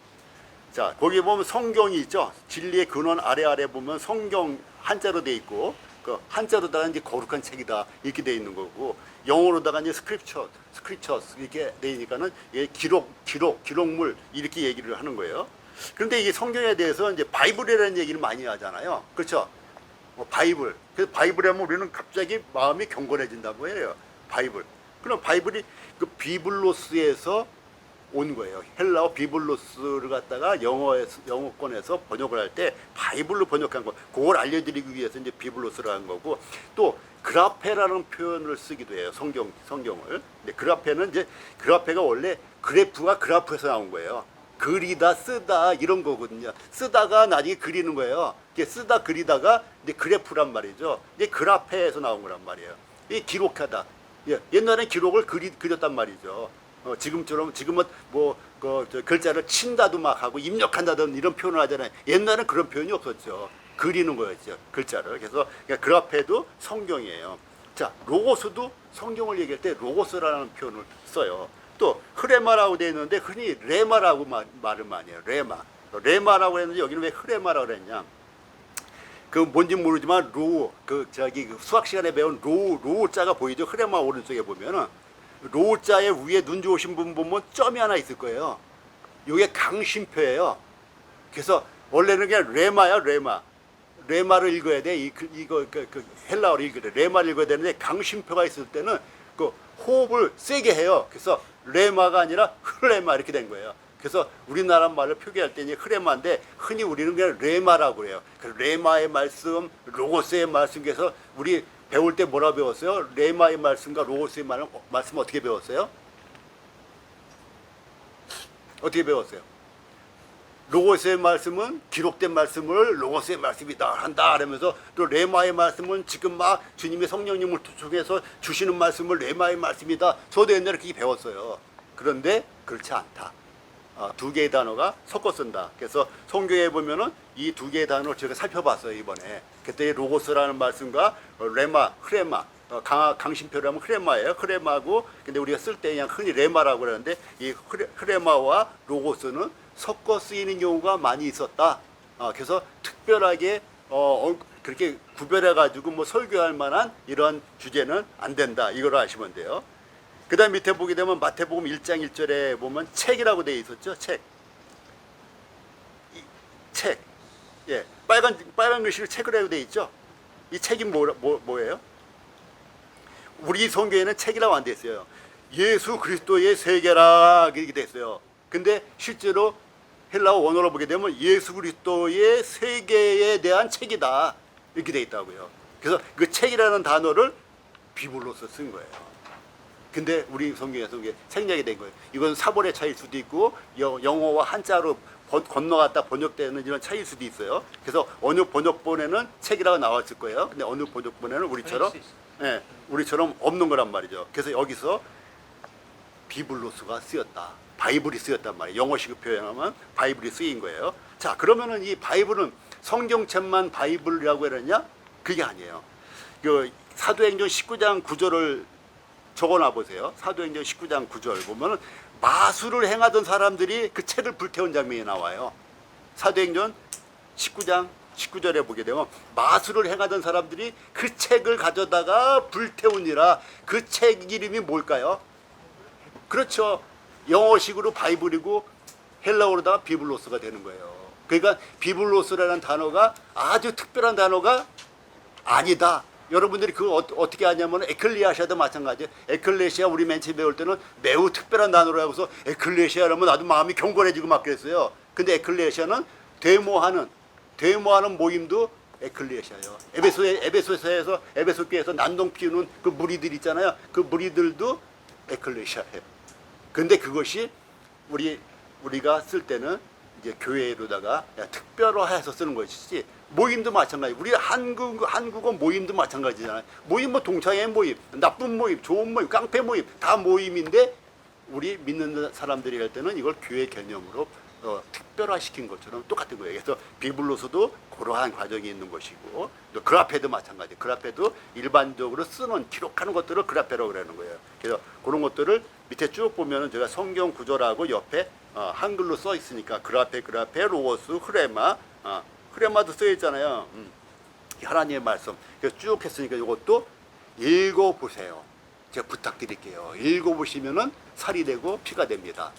자, 거기 보면 성경이 있죠. 진리의 근원 아래 보면 성경 한자로 돼 있고, 그 한자로다가 이제 거룩한 책이다 이렇게 돼 있는 거고, 영어로다가 이제 스크립처스 이렇게 돼 있으니까는 이게 기록물 이렇게 얘기를 하는 거예요. 그런데 이게 성경에 대해서 이제 바이블이라는 얘기를 많이 하잖아요. 그렇죠? 바이블. 그래서 바이블 하면 우리는 갑자기 마음이 경건해진다고 해요. 바이블. 그럼 바이블이 그 비블로스에서 온 거예요. 헬라어 비블로스를 갖다가 영어권에서 번역을 할 때 바이블로 번역한 거. 그걸 알려드리기 위해서 이제 비블로스를 한 거고, 또 그라페라는 표현을 쓰기도 해요. 성경을. 근데 그라페가 원래 그래프가 그라프에서 나온 거예요. 그리다, 쓰다 이런 거거든요. 쓰다가 나중에 그리는 거예요. 이게 쓰다 그리다가 이제 그래프란 말이죠. 이게 그라페에서 나온 거란 말이에요. 이게 기록하다. 예, 옛날엔 기록을 그렸단 말이죠. 지금은 글자를 친다도 막 하고 입력한다든 이런 표현을 하잖아요. 옛날엔 그런 표현이 없었죠. 그리는 거였죠, 글자를. 그래서 그라페도 성경이에요. 자, 로고스도 성경을 얘기할 때 로고스라는 표현을 써요. 또 흐레마라고 되어 있는데 흔히 레마라고 말을 많이 해요. 레마. 레마라고 했는데 여기는 왜 흐레마라고 그랬냐? 그 뭔지 모르지만 그 수학 시간에 배운 로자가 보이죠? 흐레마 오른쪽에 보면은 로자의 위에 눈 좋으신 분 보면 점이 하나 있을 거예요. 이게 강심표예요. 그래서 원래는 그냥 레마야, 레마. 레마를 읽어야 돼. 이거 헬라어를 읽어야 돼. 레마를 읽어야 되는데 강심표가 있을 때는 그 호흡을 세게 해요. 그래서 레마가 아니라 흐레마 이렇게 된 거예요. 그래서 우리나라 말을 표기할 때는 흐레마인데 흔히 우리는 그냥 레마라고 그래요. 그 레마의 말씀, 로고스의 말씀, 그래서 우리 배울 때 뭐라 배웠어요? 레마의 말씀과 로고스의 말씀 어떻게 배웠어요? 어떻게 배웠어요? 로고스의 말씀은 기록된 말씀을 로고스의 말씀이다 한다 하면서 또 레마의 말씀은 지금 막 주님의 성령님을 통해서 주시는 말씀을 레마의 말씀이다. 저도 옛날에 그렇게 배웠어요. 그런데 그렇지 않다. 두 개의 단어가 섞어 쓴다. 그래서 성경에 보면은 이 두 개의 단어를 제가 살펴봤어요 이번에. 그때 로고스라는 말씀과 레마, 흐레마, 강심표라면 흐레마예요. 흐레마고 근데 우리가 쓸 때 그냥 흔히 레마라고 그러는데 이 흐레마와 로고스는 섞어 쓰이는 경우가 많이 있었다. 그래서 특별하게 그렇게 구별해 가지고 뭐 설교할 만한 이런 주제는 안 된다. 이걸 아시면 돼요. 그다음 밑에 보게 되면 마태복음 1장 1절에 보면 책이라고 되어 있었죠. 책. 책. 예. 빨간 글씨로 책이라고 되어 있죠. 이 책이 뭐예요? 우리 성경에는 책이라고 안 되어 있어요. 예수 그리스도의 세계라 이렇게 되어 있어요. 근데 실제로 헬라어 원어로 보게 되면 예수 그리스도의 세계에 대한 책이다. 이렇게 되어 있다고요. 그래서 그 책이라는 단어를 비블로서 쓴 거예요. 근데 우리 성경에서 이게 생략이 된 거예요. 이건 사본의 차이일 수도 있고 영어와 한자로 건너갔다 번역되는 이런 차이일 수도 있어요. 그래서 어느 번역본에는 책이라고 나왔을 거예요. 근데 어느 번역본에는 우리처럼 없는 거란 말이죠. 그래서 여기서 비블로스가 쓰였다. 바이블이 쓰였단 말이에요. 영어식으로 표현하면 바이블이 쓰인 거예요. 자, 그러면은 이 바이블은 성경책만 바이블이라고 했느냐? 그게 아니에요. 그 사도행전 19장 9절을 적어놔 보세요. 사도행전 19장 9절 보면은 마술을 행하던 사람들이 그 책을 불태운 장면이 나와요. 사도행전 19장 19절에 보게 되면 마술을 행하던 사람들이 그 책을 가져다가 불태우니라. 그 책 이름이 뭘까요? 그렇죠. 영어식으로 바이블이고 헬라어로다가 비블로스가 되는 거예요. 그러니까 비블로스라는 단어가 아주 특별한 단어가 아니다. 여러분들이 그거 어떻게 하냐면 에클리아시아도 마찬가지예요. 에클레시아 우리 맨 처음 배울 때는 매우 특별한 단어로 하고서 에클레시아라면 나도 마음이 경건해지고 막 그랬어요. 근데 에클레시아는 데모하는 모임도 에클레시아예요. 에베소에서 에베소 교회에서 난동 피우는 그 무리들 있잖아요. 그 무리들도 에클레시아예요. 근데 그것이 우리가 쓸 때는 이제 교회로다가 특별화해서 쓰는 것이지. 모임도 마찬가지. 우리 한국어 모임도 마찬가지잖아요. 모임 뭐 동창회 모임, 나쁜 모임, 좋은 모임, 깡패 모임 다 모임인데 우리 믿는 사람들이 할 때는 이걸 교회 개념으로 특별화시킨 것처럼 똑같은 거예요. 그래서 비블로서도 그러한 과정이 있는 것이고 또 그라페도 마찬가지. 그라페도 일반적으로 쓰는 기록하는 것들을 그라페라고 그러는 거예요. 그래서 그런 것들을 밑에 쭉 보면은 제가 성경 구절하고 옆에 한글로 써 있으니까 그라페, 로고스, 흐레마, 흐레마도 써 있잖아요. 하나님의 말씀. 그래서 쭉 했으니까 이것도 읽어보세요. 제가 부탁드릴게요. 읽어보시면은 살이 되고 피가 됩니다.